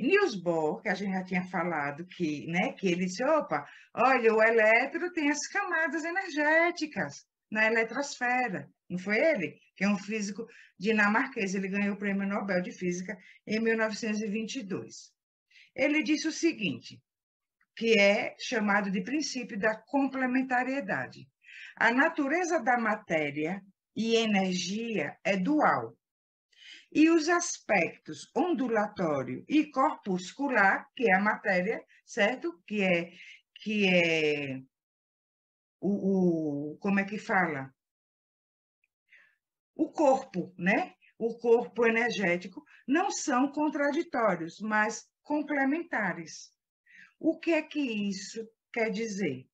[SPEAKER 1] Niels Bohr, que a gente já tinha falado, que ele disse, opa, olha, o elétron tem as camadas energéticas na eletrosfera. Não foi ele? Que é um físico dinamarquês, ele ganhou o Prêmio Nobel de Física em 1922. Ele disse o seguinte, que é chamado de princípio da complementariedade. A natureza da matéria e energia é dual, e os aspectos ondulatório e corpuscular, que é a matéria, certo? Que é como é que fala? O corpo, né? O corpo energético, não são contraditórios, mas complementares. O que é que isso quer dizer?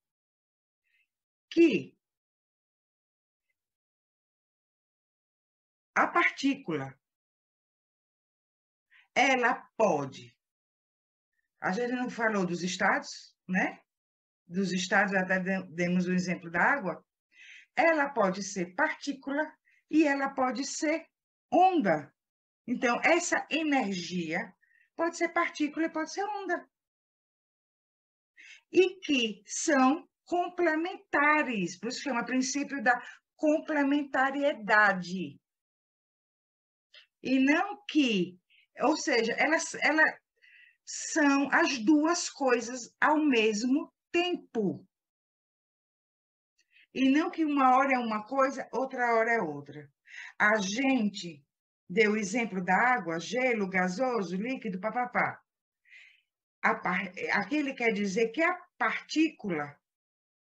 [SPEAKER 1] Que a partícula, ela pode, a gente não falou dos estados, né? Dos estados, até demos o exemplo da água, ela pode ser partícula e ela pode ser onda. Então, essa energia pode ser partícula e pode ser onda. E que são complementares, por isso chama princípio da complementariedade. E não que, ou seja, elas são as duas coisas ao mesmo tempo. E não que uma hora é uma coisa, outra hora é outra. A gente deu o exemplo da água, gelo, gasoso, líquido, papapá. Aquele quer dizer que a partícula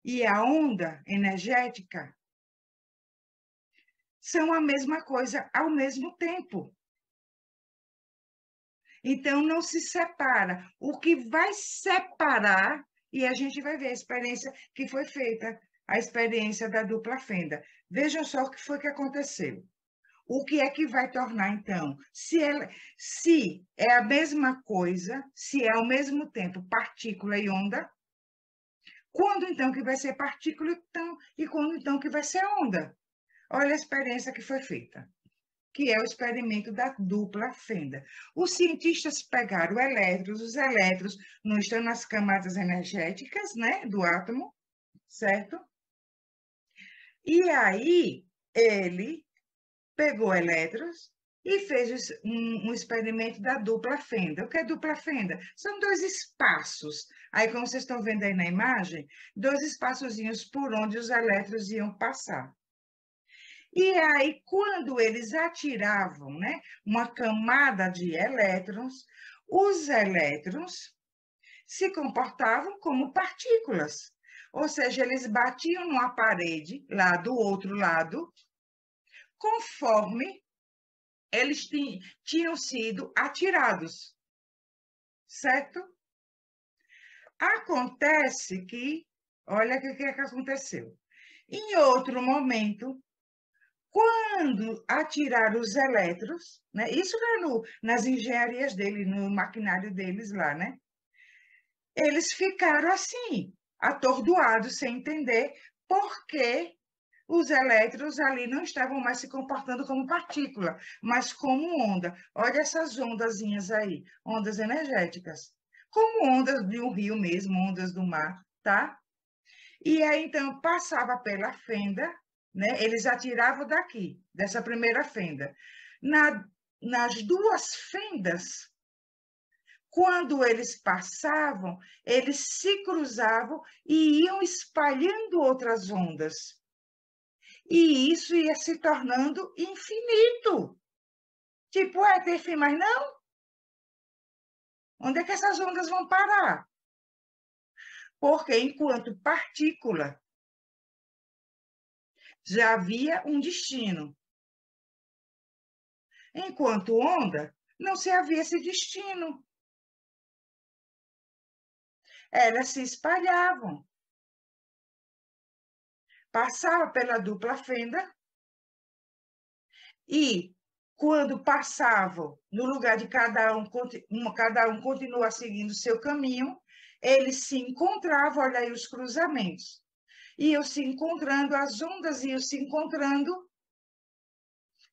[SPEAKER 1] e a onda energética são a mesma coisa ao mesmo tempo. Então, não se separa. O que vai separar, e a gente vai ver a experiência que foi feita, a experiência da dupla fenda. Vejam só o que foi que aconteceu. O que é que vai tornar, então? Se é a mesma coisa, se é ao mesmo tempo partícula e onda, quando então que vai ser partícula então, e quando então que vai ser onda? Olha a experiência que foi feita, que é o experimento da dupla fenda. Os cientistas pegaram elétrons, os elétrons não estão nas camadas energéticas, né, do átomo, certo? E aí ele pegou elétrons e fez um experimento da dupla fenda. O que é dupla fenda? São dois espaços. Aí, como vocês estão vendo aí na imagem, dois espaçozinhos por onde os elétrons iam passar. E aí, quando eles atiravam, né, uma camada de elétrons, os elétrons se comportavam como partículas. Ou seja, eles batiam numa parede lá do outro lado, conforme eles tinham sido atirados, certo? Acontece que, olha o que aconteceu. Em outro momento, quando atiraram os elétrons, né? Isso lá nas engenharias dele, no maquinário deles lá, né? Eles ficaram assim, atordoados, sem entender por que os elétrons ali não estavam mais se comportando como partícula, mas como onda. Olha essas ondazinhas aí, ondas energéticas, como ondas de um rio mesmo, ondas do mar, tá? E aí, então, passava pela fenda, né? Eles atiravam daqui, dessa primeira fenda. Nas duas fendas, quando eles passavam, eles se cruzavam e iam espalhando outras ondas. E isso ia se tornando infinito. Tipo, tem fim, mas não? Onde é que essas ondas vão parar? Porque enquanto partícula já havia um destino. Enquanto onda, não se havia esse destino. Elas se espalhavam. Passava pela dupla fenda e, quando passavam, no lugar de cada um continua seguindo seu caminho, eles se encontravam, olha aí os cruzamentos. Iam se encontrando, as ondas iam se encontrando,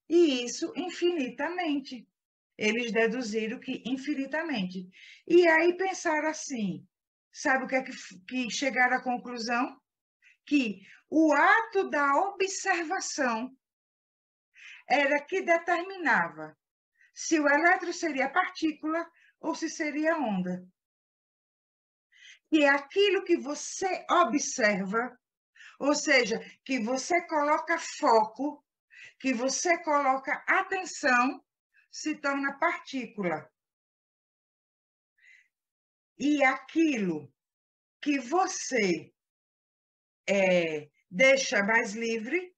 [SPEAKER 1] e isso infinitamente. Eles deduziram que infinitamente. E aí pensaram assim, sabe o que é que chegaram à conclusão? Que o ato da observação era que determinava se o elétron seria partícula ou se seria onda. E é aquilo que você observa, ou seja, que você coloca foco, que você coloca atenção, se torna partícula. E aquilo que você deixa mais livre,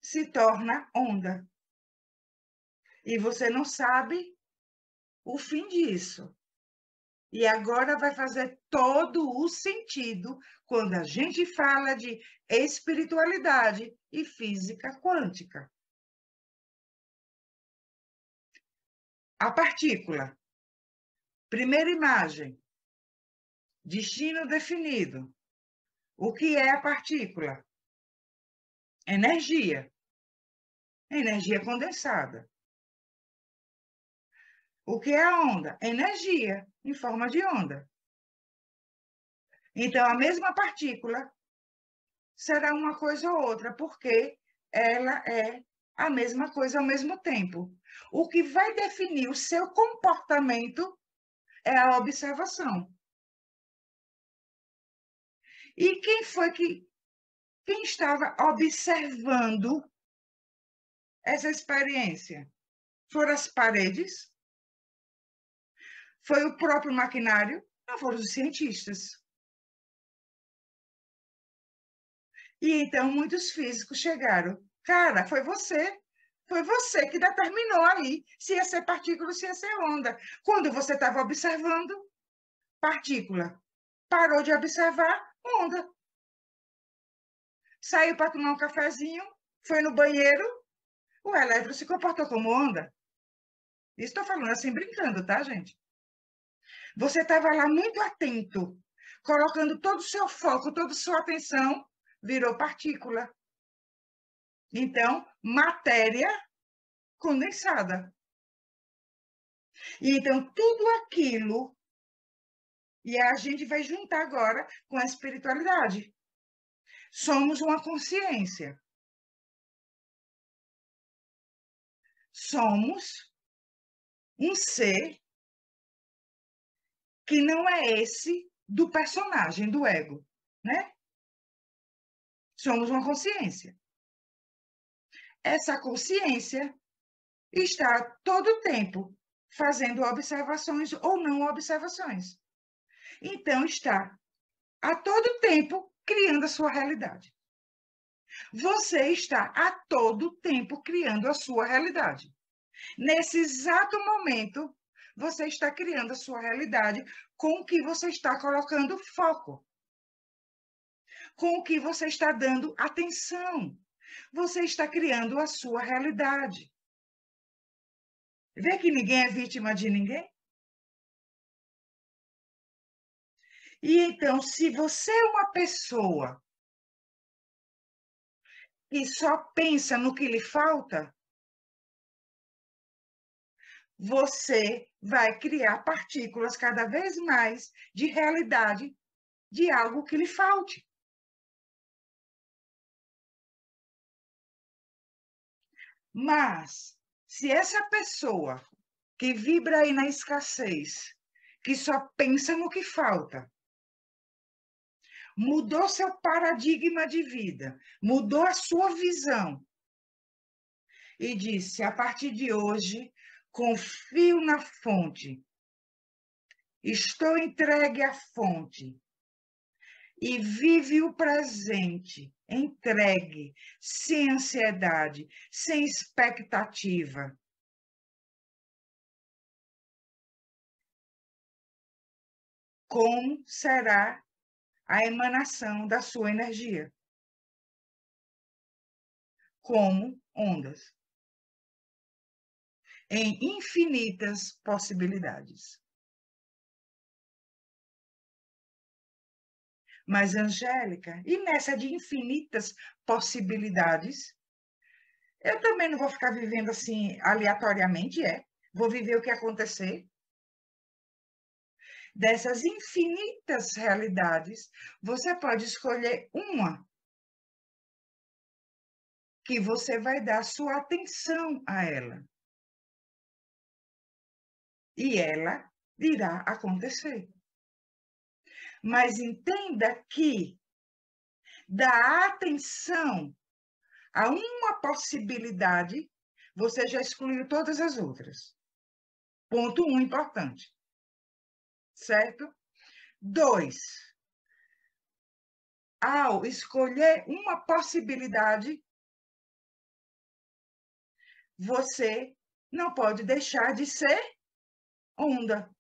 [SPEAKER 1] se torna onda. E você não sabe o fim disso. E agora vai fazer todo o sentido quando a gente fala de espiritualidade e física quântica. A partícula, primeira imagem, destino definido. O que é a partícula? Energia. Energia condensada. O que é a onda? Energia, em forma de onda. Então, a mesma partícula será uma coisa ou outra, porque ela é a mesma coisa ao mesmo tempo. O que vai definir o seu comportamento é a observação. E quem estava observando essa experiência? Foram as paredes? Foi o próprio maquinário? Não, foram os cientistas. E então muitos físicos chegaram. Cara, foi você. Foi você que determinou aí se ia ser partícula ou se ia ser onda. Quando você estava observando, partícula. Parou de observar, onda. Saiu para tomar um cafezinho, foi no banheiro, o elétron se comportou como onda. Estou falando assim brincando, tá, gente? Você estava lá muito atento, colocando todo o seu foco, toda a sua atenção, virou partícula. Então, matéria condensada. E então, tudo aquilo, e a gente vai juntar agora com a espiritualidade. Somos uma consciência. Somos um ser que não é esse do personagem, do ego, né? Somos uma consciência. Essa consciência está todo o tempo fazendo observações ou não observações. Então, está a todo tempo criando a sua realidade. Você está a todo tempo criando a sua realidade. Nesse exato momento, você está criando a sua realidade com o que você está colocando foco. com o que você está dando atenção. Você está criando a sua realidade. Vê que ninguém é vítima de ninguém? E então, se você é uma pessoa que só pensa no que lhe falta, você vai criar partículas cada vez mais de realidade de algo que lhe falte. Mas, se essa pessoa que vibra aí na escassez, que só pensa no que falta, mudou seu paradigma de vida, mudou a sua visão e disse: a partir de hoje, confio na fonte, estou entregue à fonte e vive o presente, entregue, sem ansiedade, sem expectativa. Como será a emanação da sua energia? Como ondas, em infinitas possibilidades. Mas, Angélica, e nessa de infinitas possibilidades, eu também não vou ficar vivendo assim aleatoriamente, vou viver o que acontecer. Dessas infinitas realidades, você pode escolher uma que você vai dar sua atenção a ela. E ela irá acontecer. Mas entenda que dar atenção a uma possibilidade, você já excluiu todas as outras. Ponto 1 importante. Certo? 2, ao escolher uma possibilidade, você não pode deixar de ser onda.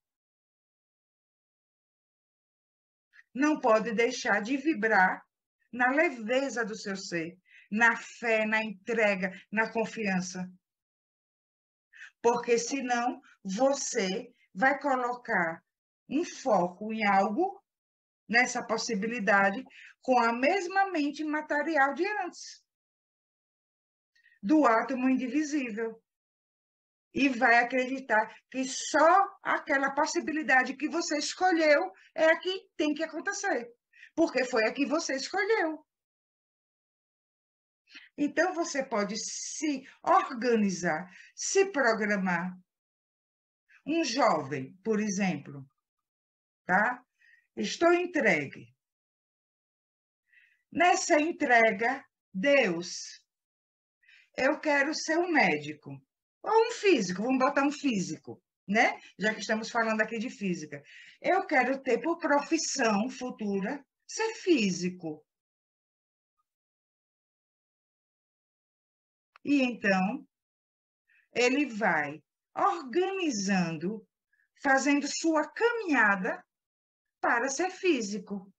[SPEAKER 1] Não pode deixar de vibrar na leveza do seu ser, na fé, na entrega, na confiança. Porque senão você vai colocar um foco em algo, nessa possibilidade, com a mesma mente material de antes, do átomo indivisível. E vai acreditar que só aquela possibilidade que você escolheu é a que tem que acontecer, porque foi a que você escolheu. Então, você pode se organizar, se programar. Um jovem, por exemplo, tá? Estou entregue. Nessa entrega, Deus, eu quero ser um médico, ou um físico, vamos botar um físico, né? Já que estamos falando aqui de física. Eu quero ter por profissão futura ser físico. E então, ele vai organizando, fazendo sua caminhada para ser físico.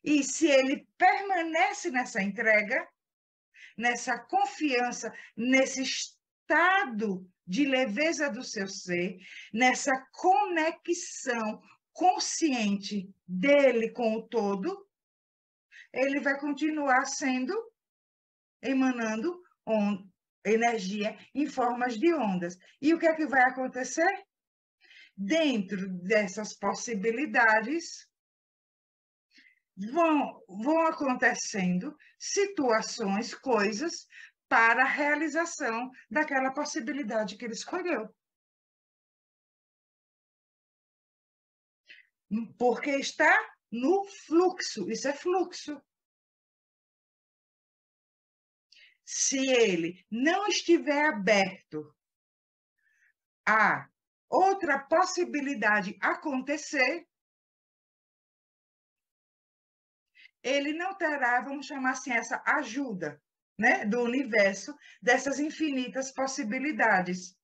[SPEAKER 1] E se ele permanece nessa entrega, nessa confiança, nesse estado de leveza do seu ser, nessa conexão consciente dele com o todo, ele vai continuar sendo, emanando energia em formas de ondas. E o que é que vai acontecer? Dentro dessas possibilidades, vão acontecendo situações, coisas, para a realização daquela possibilidade que ele escolheu. Porque está no fluxo, isso é fluxo. Se ele não estiver aberto a outra possibilidade acontecer, ele não terá, vamos chamar assim, essa ajuda, né, do universo, dessas infinitas possibilidades.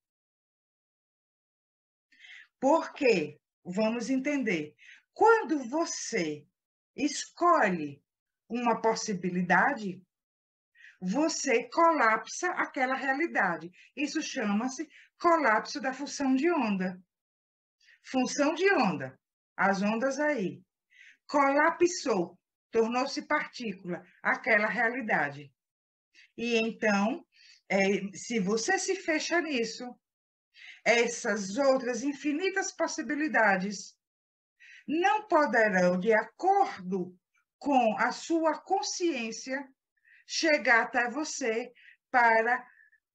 [SPEAKER 1] Por quê? Vamos entender. Quando você escolhe uma possibilidade, você colapsa aquela realidade. Isso chama-se colapso da função de onda. Função de onda, as ondas aí. Colapsou, tornou-se partícula, aquela realidade. E então, se você se fecha nisso, essas outras infinitas possibilidades não poderão, de acordo com a sua consciência, chegar até você para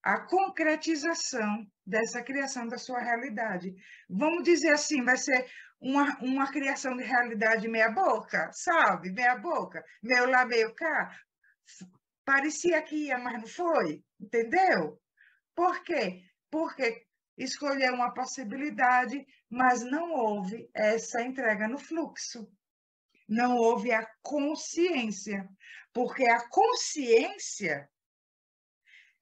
[SPEAKER 1] a concretização dessa criação da sua realidade. Vamos dizer assim, vai ser uma criação de realidade meia boca, sabe? Meia boca, meio lá, meio cá. Parecia que ia, mas não foi, entendeu? Por quê? Porque escolheu uma possibilidade, mas não houve essa entrega no fluxo. Não houve a consciência, porque a consciência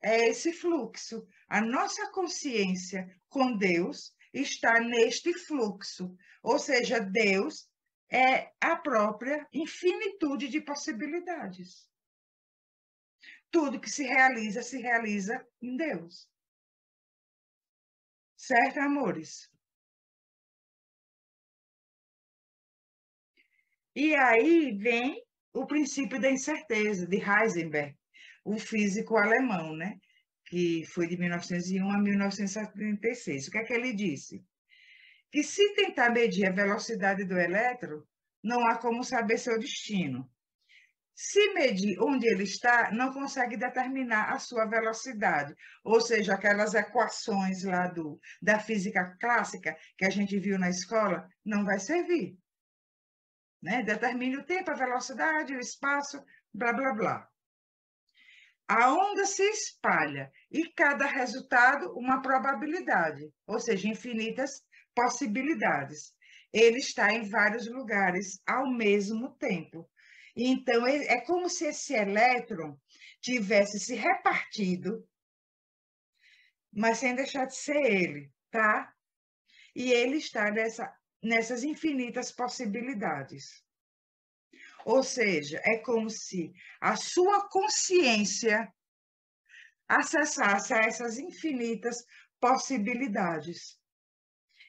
[SPEAKER 1] é esse fluxo. A nossa consciência com Deus está neste fluxo, ou seja, Deus é a própria infinitude de possibilidades. Tudo que se realiza em Deus. Certo, amores? E aí vem o princípio da incerteza, de Heisenberg, o físico alemão, né? Que foi de 1901 a 1976. O que é que ele disse? Que se tentar medir a velocidade do elétron, não há como saber seu destino. Se medir onde ele está, não consegue determinar a sua velocidade, ou seja, aquelas equações lá da física clássica que a gente viu na escola, não vai servir. Né? Determine o tempo, a velocidade, o espaço, blá, blá, blá. A onda se espalha e cada resultado uma probabilidade, ou seja, infinitas possibilidades. Ele está em vários lugares ao mesmo tempo. Então, é como se esse elétron tivesse se repartido, mas sem deixar de ser ele, tá? E ele está nessas infinitas possibilidades. Ou seja, é como se a sua consciência acessasse a essas infinitas possibilidades.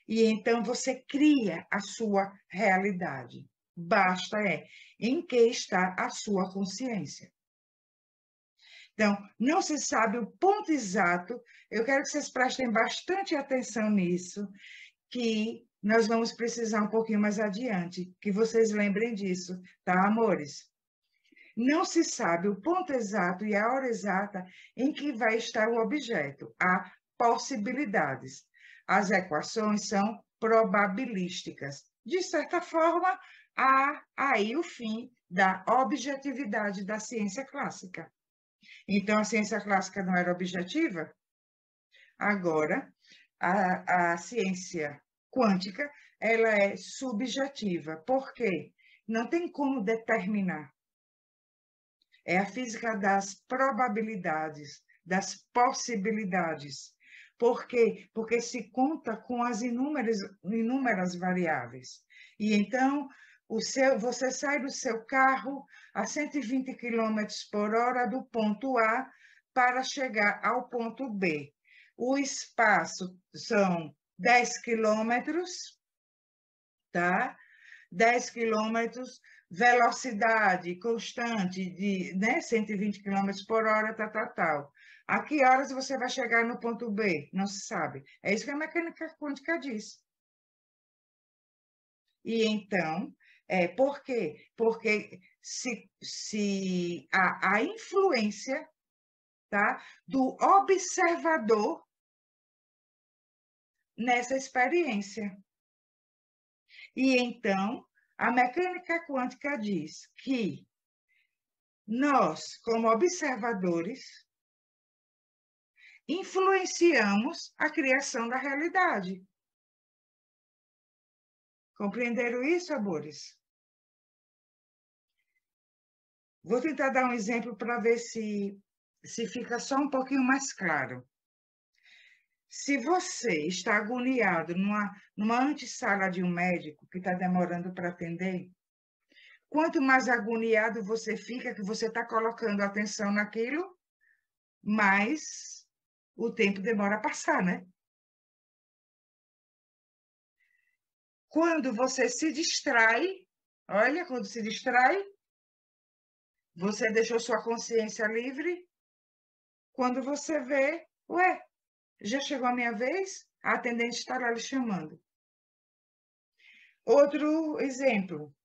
[SPEAKER 1] E então você cria a sua realidade. Basta em que está a sua consciência. Então, não se sabe o ponto exato, eu quero que vocês prestem bastante atenção nisso, que nós vamos precisar um pouquinho mais adiante, que vocês lembrem disso, tá, amores? Não se sabe o ponto exato e a hora exata em que vai estar o objeto. Há possibilidades. As equações são probabilísticas. De certa forma, há aí o fim da objetividade da ciência clássica. Então, a ciência clássica não era objetiva? Agora, a ciência quântica, ela é subjetiva. Por quê? Não tem como determinar. É a física das probabilidades, das possibilidades. Por quê? Porque se conta com as inúmeras variáveis. E então, você sai do seu carro a 120 km por hora do ponto A para chegar ao ponto B. O espaço são 10 quilômetros, tá? 10 quilômetros, velocidade constante de 120 quilômetros por hora, tal. A que horas você vai chegar no ponto B? Não se sabe. É isso que a mecânica quântica diz. E então, por quê? Porque se a influência, tá, do observador nessa experiência. E então, a mecânica quântica diz que nós, como observadores, influenciamos a criação da realidade. Compreenderam isso, amores? Vou tentar dar um exemplo para ver se fica só um pouquinho mais claro. Se você está agoniado numa antessala de um médico que está demorando para atender, Quanto mais agoniado você fica, que você está colocando atenção naquilo, mais o tempo demora a passar, né? Quando você se distrai, olha, quando se distrai, você deixou sua consciência livre. Quando você vê, ué, já chegou a minha vez? A atendente está lá lhe chamando. Outro exemplo,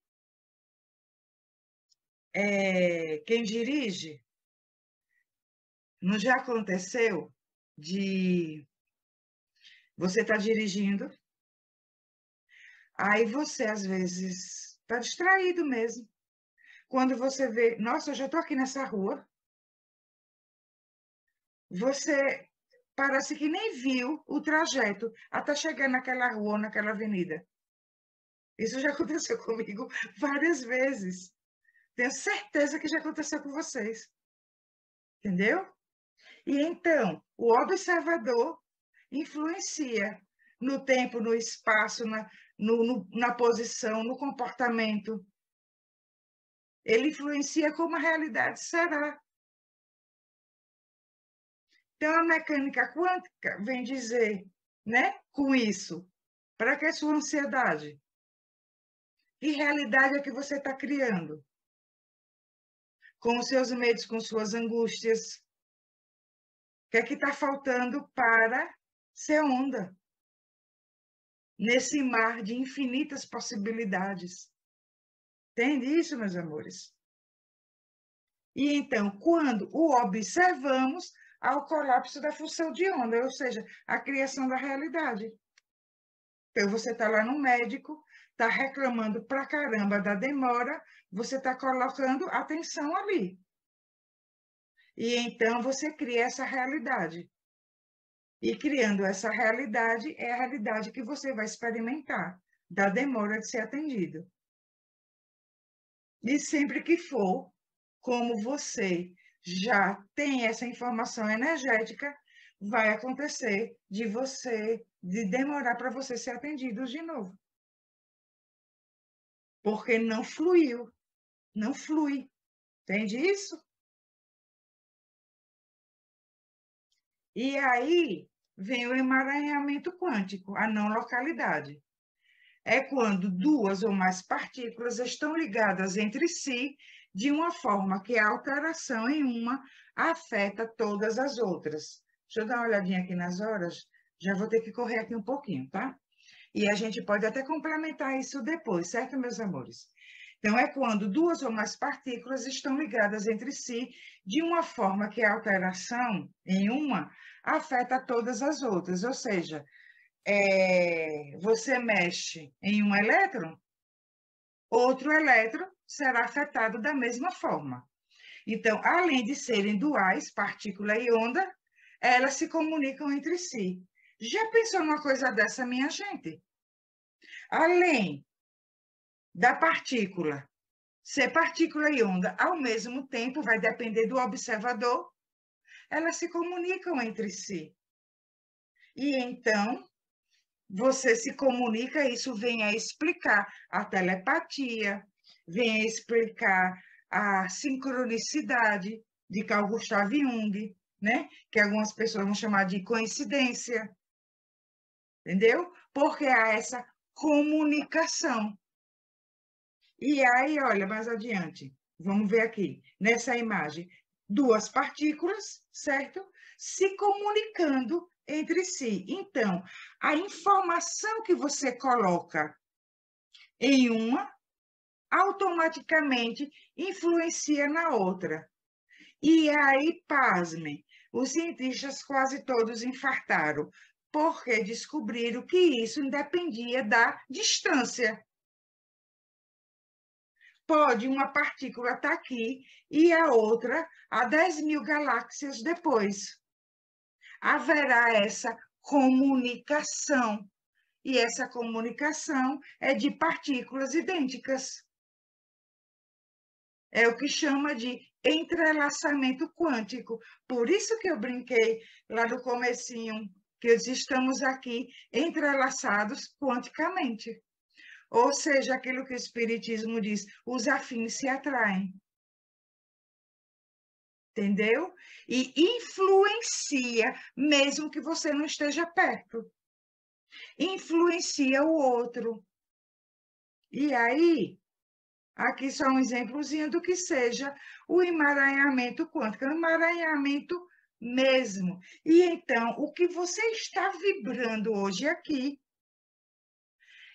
[SPEAKER 1] quem dirige, não já aconteceu de você estar dirigindo, aí você, às vezes, está distraído mesmo. Quando você vê, nossa, eu já estou aqui nessa rua, você parece que nem viu o trajeto até chegar naquela rua ou naquela avenida. Isso já aconteceu comigo várias vezes. Tenho certeza que já aconteceu com vocês. Entendeu? E então, o observador influencia no tempo, no espaço, na posição, no comportamento. Ele influencia como a realidade será. Então, a mecânica quântica vem dizer, né, com isso, para que a sua ansiedade? Que realidade é que você está criando? Com os seus medos, com suas angústias. O que é que está faltando para ser onda? Nesse mar de infinitas possibilidades. Entende isso, meus amores? E então, quando o observamos, há o colapso da função de onda, ou seja, a criação da realidade. Então, você está lá no médico, está reclamando pra caramba da demora, você está colocando atenção ali. E então você cria essa realidade. E criando essa realidade, é a realidade que você vai experimentar, da demora de ser atendido. E sempre que for, como você já tem essa informação energética, vai acontecer de demorar para você ser atendido de novo. Porque não fluiu, não flui. Entende isso? E aí vem o emaranhamento quântico, a não localidade. É quando duas ou mais partículas estão ligadas entre si de uma forma que a alteração em uma afeta todas as outras. Deixa eu dar uma olhadinha aqui nas horas, já vou ter que correr aqui um pouquinho, tá? E a gente pode até complementar isso depois, certo, meus amores? Então, é quando duas ou mais partículas estão ligadas entre si de uma forma que a alteração em uma afeta todas as outras, ou seja, você mexe em um elétron, outro elétron será afetado da mesma forma. Então, além de serem duais, partícula e onda, elas se comunicam entre si. Já pensou numa coisa dessa, minha gente? Além da partícula ser partícula e onda ao mesmo tempo, vai depender do observador, elas se comunicam entre si. E então, você se comunica, isso vem a explicar a telepatia, vem a explicar a sincronicidade de Carl Gustav Jung, né? Que algumas pessoas vão chamar de coincidência, entendeu? Porque há essa comunicação. E aí, olha, mais adiante, vamos ver aqui, nessa imagem, duas partículas, certo? Se comunicando entre si. Então, a informação que você coloca em uma, automaticamente influencia na outra. E aí, pasmem, os cientistas quase todos infartaram, porque descobriram que isso independia da distância. Pode uma partícula estar aqui e a outra a 10.000 galáxias depois. Haverá essa comunicação. E essa comunicação é de partículas idênticas. É o que chama de entrelaçamento quântico. Por isso que eu brinquei lá no comecinho, que estamos aqui entrelaçados quanticamente. Ou seja, aquilo que o Espiritismo diz, os afins se atraem. Entendeu? E influencia, mesmo que você não esteja perto. Influencia o outro. E aí, aqui só um exemplozinho do que seja o emaranhamento quântico, o emaranhamento mesmo. E então, o que você está vibrando hoje aqui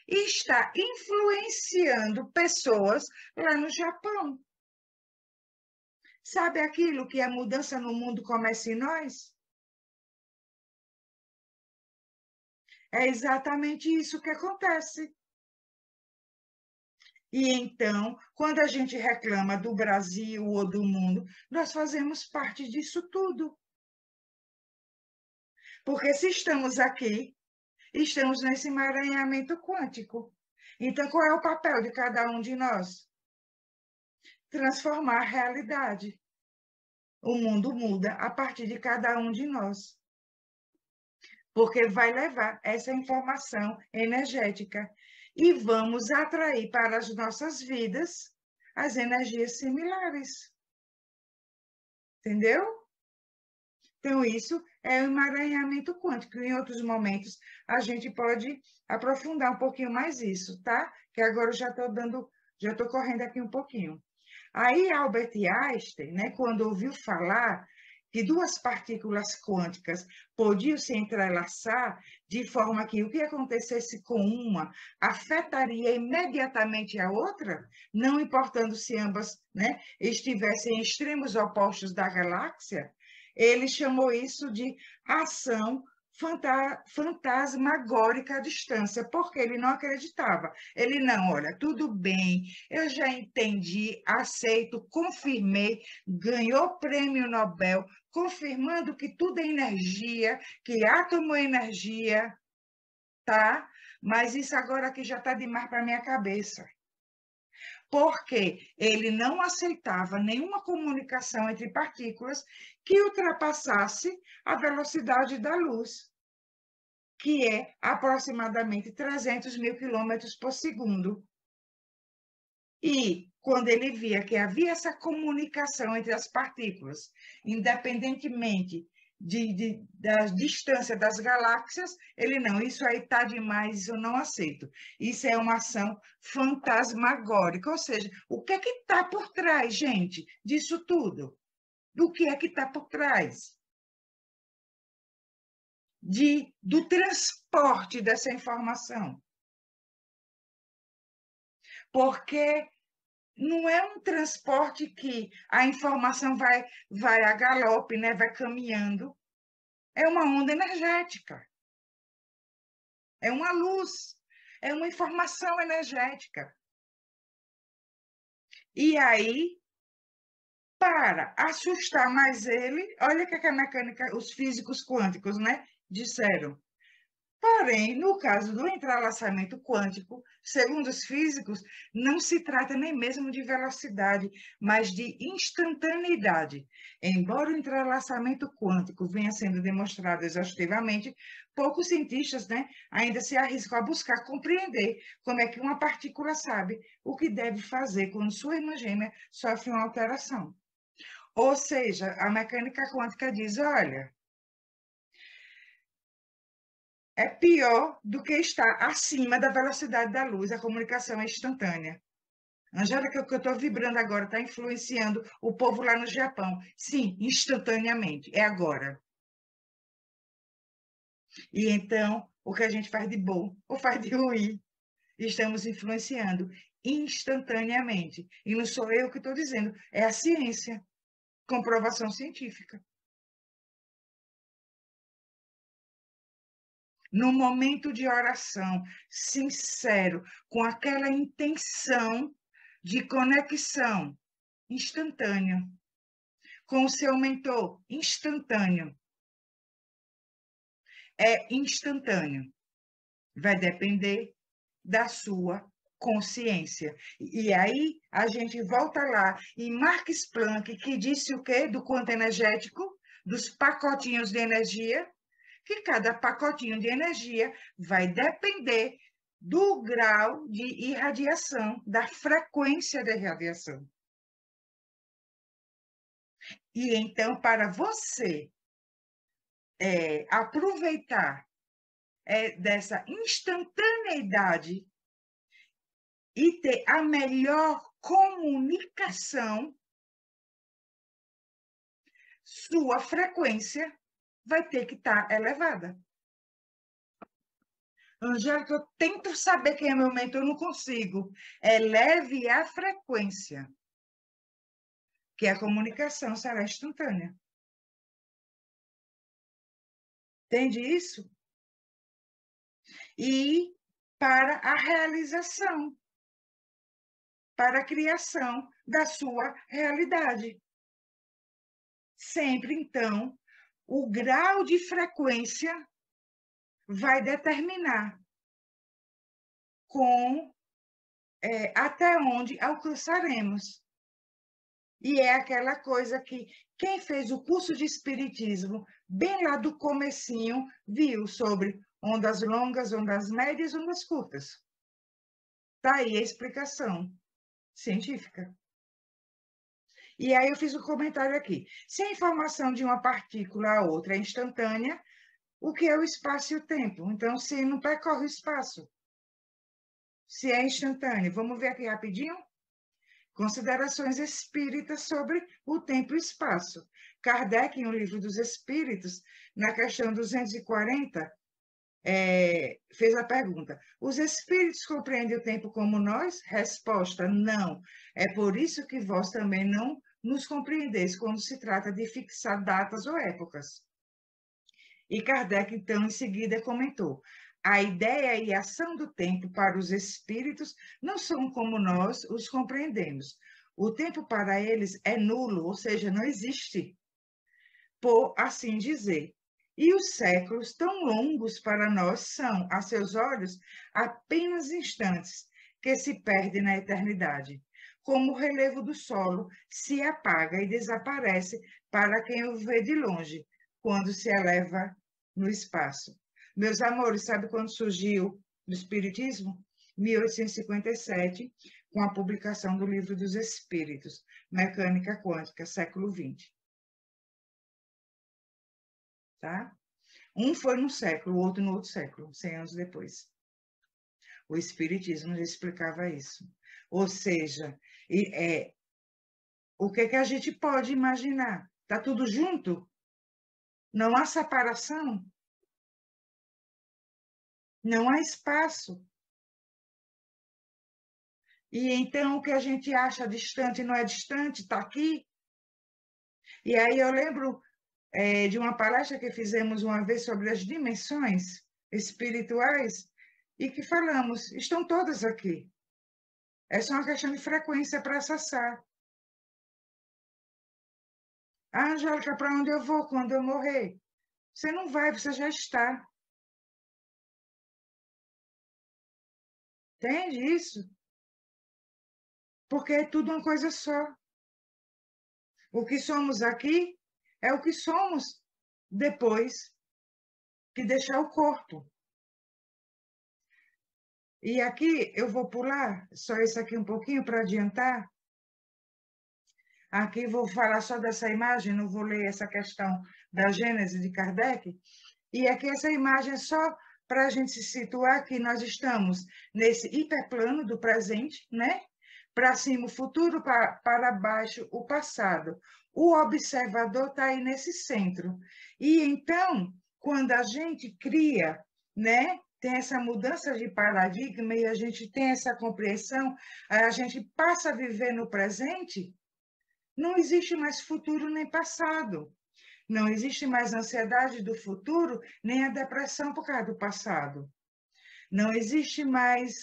[SPEAKER 1] está influenciando pessoas lá no Japão. Sabe aquilo que a mudança no mundo começa em nós? É exatamente isso que acontece. E então, quando a gente reclama do Brasil ou do mundo, nós fazemos parte disso tudo. Porque se estamos aqui, estamos nesse emaranhamento quântico. Então, qual é o papel de cada um de nós? Transformar a realidade. O mundo muda a partir de cada um de nós. Porque vai levar essa informação energética e vamos atrair para as nossas vidas as energias similares. Entendeu? Então, isso é o emaranhamento quântico. Em outros momentos, a gente pode aprofundar um pouquinho mais isso, tá? Que agora eu já estou correndo aqui um pouquinho. Aí, Albert Einstein, né, quando ouviu falar que duas partículas quânticas podiam se entrelaçar de forma que o que acontecesse com uma afetaria imediatamente a outra, não importando se ambas, né, estivessem em extremos opostos da galáxia, ele chamou isso de ação fantasmagórica à distância, porque ele não acreditava. Ele não, olha, tudo bem, eu já entendi, aceito, confirmei, ganhou prêmio Nobel, confirmando que tudo é energia, que átomo é energia, tá? Mas isso agora aqui já está demais para minha cabeça. Porque ele não aceitava nenhuma comunicação entre partículas que ultrapassasse a velocidade da luz, que é aproximadamente 300 mil quilômetros por segundo. E quando ele via que havia essa comunicação entre as partículas, independentemente da distância das galáxias, ele não, isso aí está demais, isso eu não aceito. Isso é uma ação fantasmagórica, ou seja, o que é que está por trás, gente, disso tudo? Do que é que está por trás? Do transporte dessa informação. Porque não é um transporte que a informação vai a galope, né? Vai caminhando. É uma onda energética. É uma luz. É uma informação energética. E aí, para assustar mais ele, olha o que a mecânica, os físicos quânticos, né, disseram. Porém, no caso do entrelaçamento quântico, segundo os físicos, não se trata nem mesmo de velocidade, mas de instantaneidade. Embora o entrelaçamento quântico venha sendo demonstrado exaustivamente, poucos cientistas, né, ainda se arriscam a buscar compreender como é que uma partícula sabe o que deve fazer quando sua irmã gêmea sofre uma alteração. Ou seja, a mecânica quântica diz, olha, é pior do que estar acima da velocidade da luz, a comunicação é instantânea. Angélica, o que eu estou vibrando agora está influenciando o povo lá no Japão. Sim, instantaneamente, é agora. E então, o que a gente faz de bom ou faz de ruim, estamos influenciando instantaneamente. E não sou eu que estou dizendo, é a ciência, comprovação científica. No momento de oração, sincero, com aquela intenção de conexão instantânea, com o seu mentor instantâneo. É instantâneo. Vai depender da sua consciência. E aí a gente volta lá em Marx Planck, que disse o quê? Do quanto energético, dos pacotinhos de energia, que cada pacotinho de energia vai depender do grau de irradiação, da frequência da irradiação. E então, para você aproveitar dessa instantaneidade e ter a melhor comunicação, sua frequência vai ter que estar elevada. Angélica, eu tento saber quem é meu mentor, eu não consigo. Eleve a frequência, que é a comunicação será instantânea. Entende isso? E para a realização, para a criação da sua realidade. Sempre, então, o grau de frequência vai determinar até onde alcançaremos. E é aquela coisa que quem fez o curso de Espiritismo, bem lá do comecinho, viu sobre ondas longas, ondas médias, ondas curtas. Está aí a explicação científica. E aí eu fiz um comentário aqui. Se a informação de uma partícula a outra é instantânea, o que é o espaço e o tempo? Então, se não percorre o espaço, se é instantâneo, vamos ver aqui rapidinho? Considerações espíritas sobre o tempo e o espaço. Kardec, em O Livro dos Espíritos, na questão 240, fez a pergunta: os espíritos compreendem o tempo como nós? Resposta: não. É por isso que vós também não nos compreendeis quando se trata de fixar datas ou épocas. E Kardec, então, em seguida, comentou: a ideia e a ação do tempo para os espíritos não são como nós os compreendemos. O tempo para eles é nulo, ou seja, não existe, por assim dizer. E os séculos tão longos para nós são, a seus olhos, apenas instantes que se perdem na eternidade, como o relevo do solo se apaga e desaparece para quem o vê de longe, quando se eleva no espaço. Meus amores, sabe quando surgiu o Espiritismo? 1857, com a publicação do Livro dos Espíritos, Mecânica Quântica, século XX. Tá? Um foi num século, o outro no outro século, 100 anos depois. O Espiritismo já explicava isso. Ou seja, o que a gente pode imaginar? Está tudo junto? Não há separação? Não há espaço? E então o que a gente acha distante não é distante, está aqui? E aí eu lembro de uma palestra que fizemos uma vez sobre as dimensões espirituais e que falamos, estão todas aqui. É só uma questão de frequência para acessar. Ah, Angélica, para onde eu vou quando eu morrer? Você não vai, você já está. Entende isso? Porque é tudo uma coisa só. O que somos aqui é o que somos depois que deixar o corpo. E aqui eu vou pular, só isso aqui um pouquinho para adiantar. Aqui vou falar só dessa imagem, não vou ler essa questão da Gênese de Kardec. E aqui essa imagem é só para a gente se situar que nós estamos nesse hiperplano do presente, né? Para cima o futuro, para baixo o passado. O observador está aí nesse centro. E então, quando a gente cria, né? Tem essa mudança de paradigma e a gente tem essa compreensão, a gente passa a viver no presente, não existe mais futuro nem passado. Não existe mais ansiedade do futuro, nem a depressão por causa do passado. Não existe mais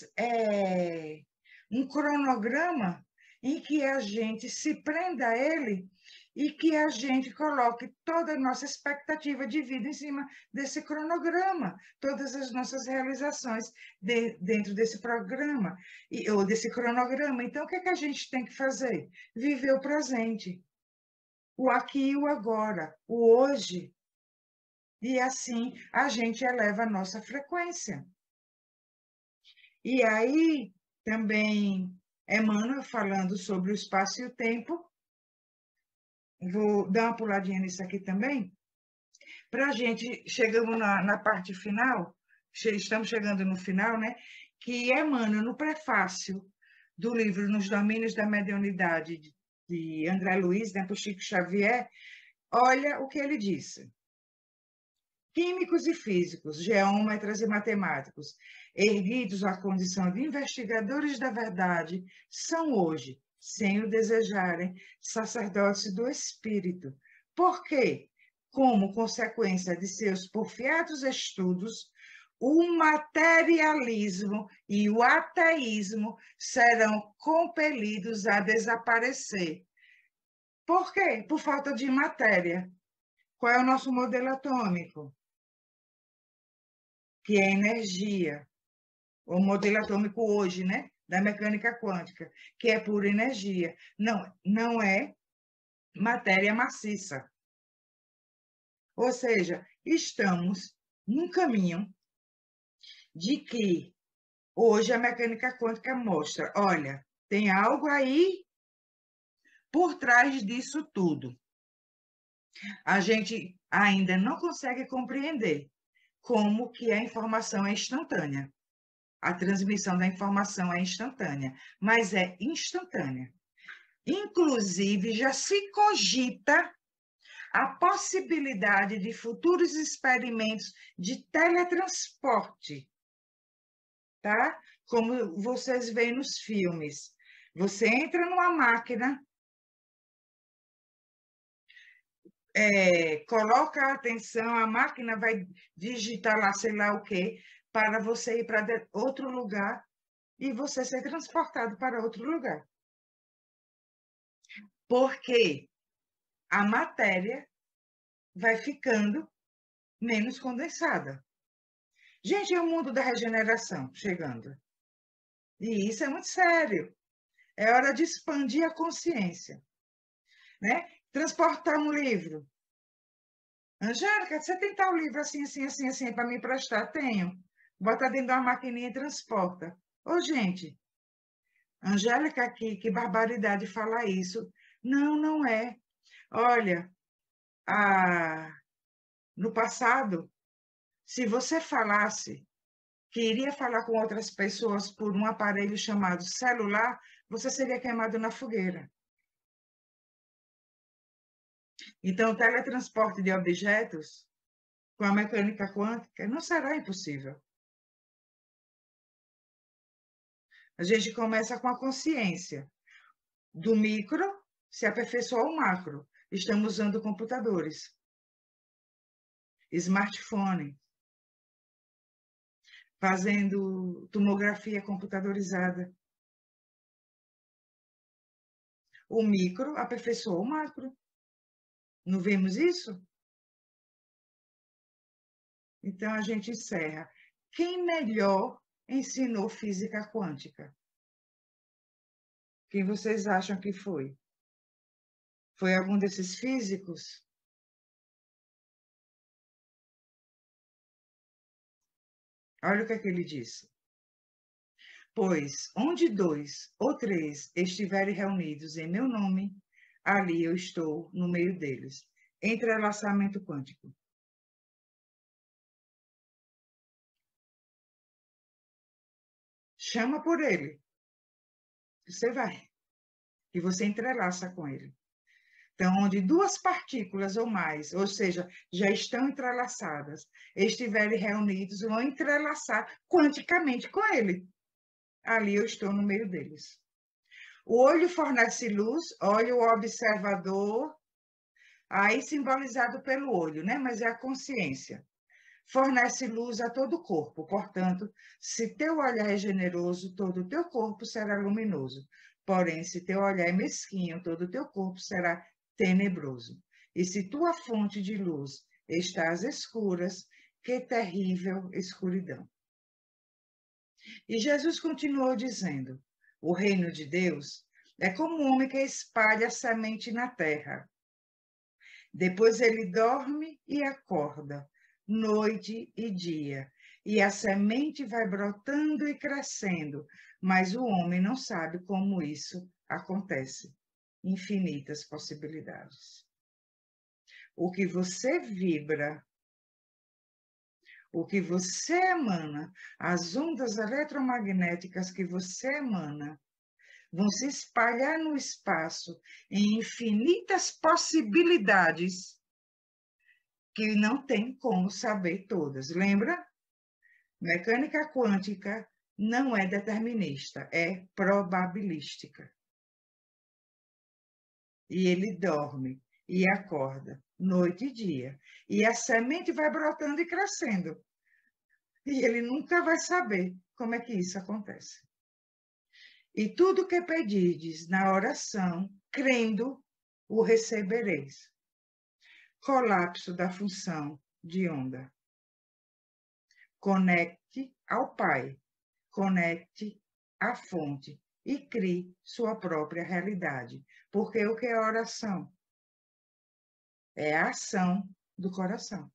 [SPEAKER 1] um cronograma em que a gente se prenda a ele e que a gente coloque toda a nossa expectativa de vida em cima desse cronograma, todas as nossas realizações dentro desse programa, ou desse cronograma. Então, o que a gente tem que fazer? Viver o presente, o aqui e o agora, o hoje. E assim a gente eleva a nossa frequência. E aí, também, Emmanuel falando sobre o espaço e o tempo, vou dar uma puladinha nisso aqui também, para a gente, chegamos na parte final, estamos chegando no final, né? Que Emmanuel, no prefácio do livro Nos Domínios da Mediunidade, de André Luiz, né, por Chico Xavier, olha o que ele disse. Químicos e físicos, geômetras e matemáticos, erguidos à condição de investigadores da verdade, são hoje, sem o desejarem, sacerdotes do espírito. Por quê? Como consequência de seus porfiados estudos, o materialismo e o ateísmo serão compelidos a desaparecer. Por quê? Por falta de matéria. Qual é o nosso modelo atômico? Que é energia. O modelo atômico hoje, né? Da mecânica quântica, que é pura energia. Não é matéria maciça. Ou seja, estamos num caminho de que hoje a mecânica quântica mostra, olha, tem algo aí por trás disso tudo. A gente ainda não consegue compreender como que a informação é instantânea. A transmissão da informação é instantânea, mas é instantânea. Inclusive, já se cogita a possibilidade de futuros experimentos de teletransporte, tá? Como vocês veem nos filmes. Você entra numa máquina, coloca a atenção, a máquina vai digitar lá, sei lá o quê, para você ir para outro lugar e você ser transportado para outro lugar. Porque a matéria vai ficando menos condensada. Gente, é o mundo da regeneração chegando. E isso é muito sério. É hora de expandir a consciência, né? Transportar um livro. Angélica, você tem tal livro assim, assim, assim, assim, para me emprestar? Tenho. Bota dentro de uma maquininha e transporta. Ô, gente, Angélica, que barbaridade falar isso. Não, não é. Olha, no passado, se você falasse que iria falar com outras pessoas por um aparelho chamado celular, você seria queimado na fogueira. Então, o teletransporte de objetos com a mecânica quântica não será impossível. A gente começa com a consciência. Do micro, se aperfeiçoar o macro. Estamos usando computadores, smartphone, fazendo tomografia computadorizada. O micro aperfeiçoou o macro. Não vemos isso? Então, a gente encerra. Quem melhor ensinou física quântica? Quem vocês acham que foi? Foi algum desses físicos? Olha o que é que ele disse. Pois onde 2 ou 3 estiverem reunidos em meu nome, ali eu estou no meio deles. Entrelaçamento quântico. Chama por ele. Você vai. E você entrelaça com ele. Então, onde 2 partículas ou mais, ou seja, já estão entrelaçadas, estiverem reunidos, vão entrelaçar quanticamente com ele. Ali eu estou no meio deles. O olho fornece luz, olha o observador, aí simbolizado pelo olho, né? Mas é a consciência. Fornece luz a todo o corpo, portanto, se teu olhar é generoso, todo o teu corpo será luminoso. Porém, se teu olhar é mesquinho, todo o teu corpo será tenebroso. E se tua fonte de luz está às escuras, que terrível escuridão. E Jesus continuou dizendo: o reino de Deus é como um homem que espalha a semente na terra. Depois ele dorme e acorda, noite e dia, e a semente vai brotando e crescendo, mas o homem não sabe como isso acontece. Infinitas possibilidades. O que você vibra, o que você emana, as ondas eletromagnéticas que você emana, vão se espalhar no espaço em infinitas possibilidades que não tem como saber todas. Lembra? Mecânica quântica não é determinista, é probabilística. E ele dorme e acorda, noite e dia. E a semente vai brotando e crescendo. E ele nunca vai saber como é que isso acontece. E tudo que pedirdes na oração, crendo, o recebereis. Colapso da função de onda. Conecte ao Pai, conecte à fonte e crie sua própria realidade. Porque o que é oração? É a ação do coração.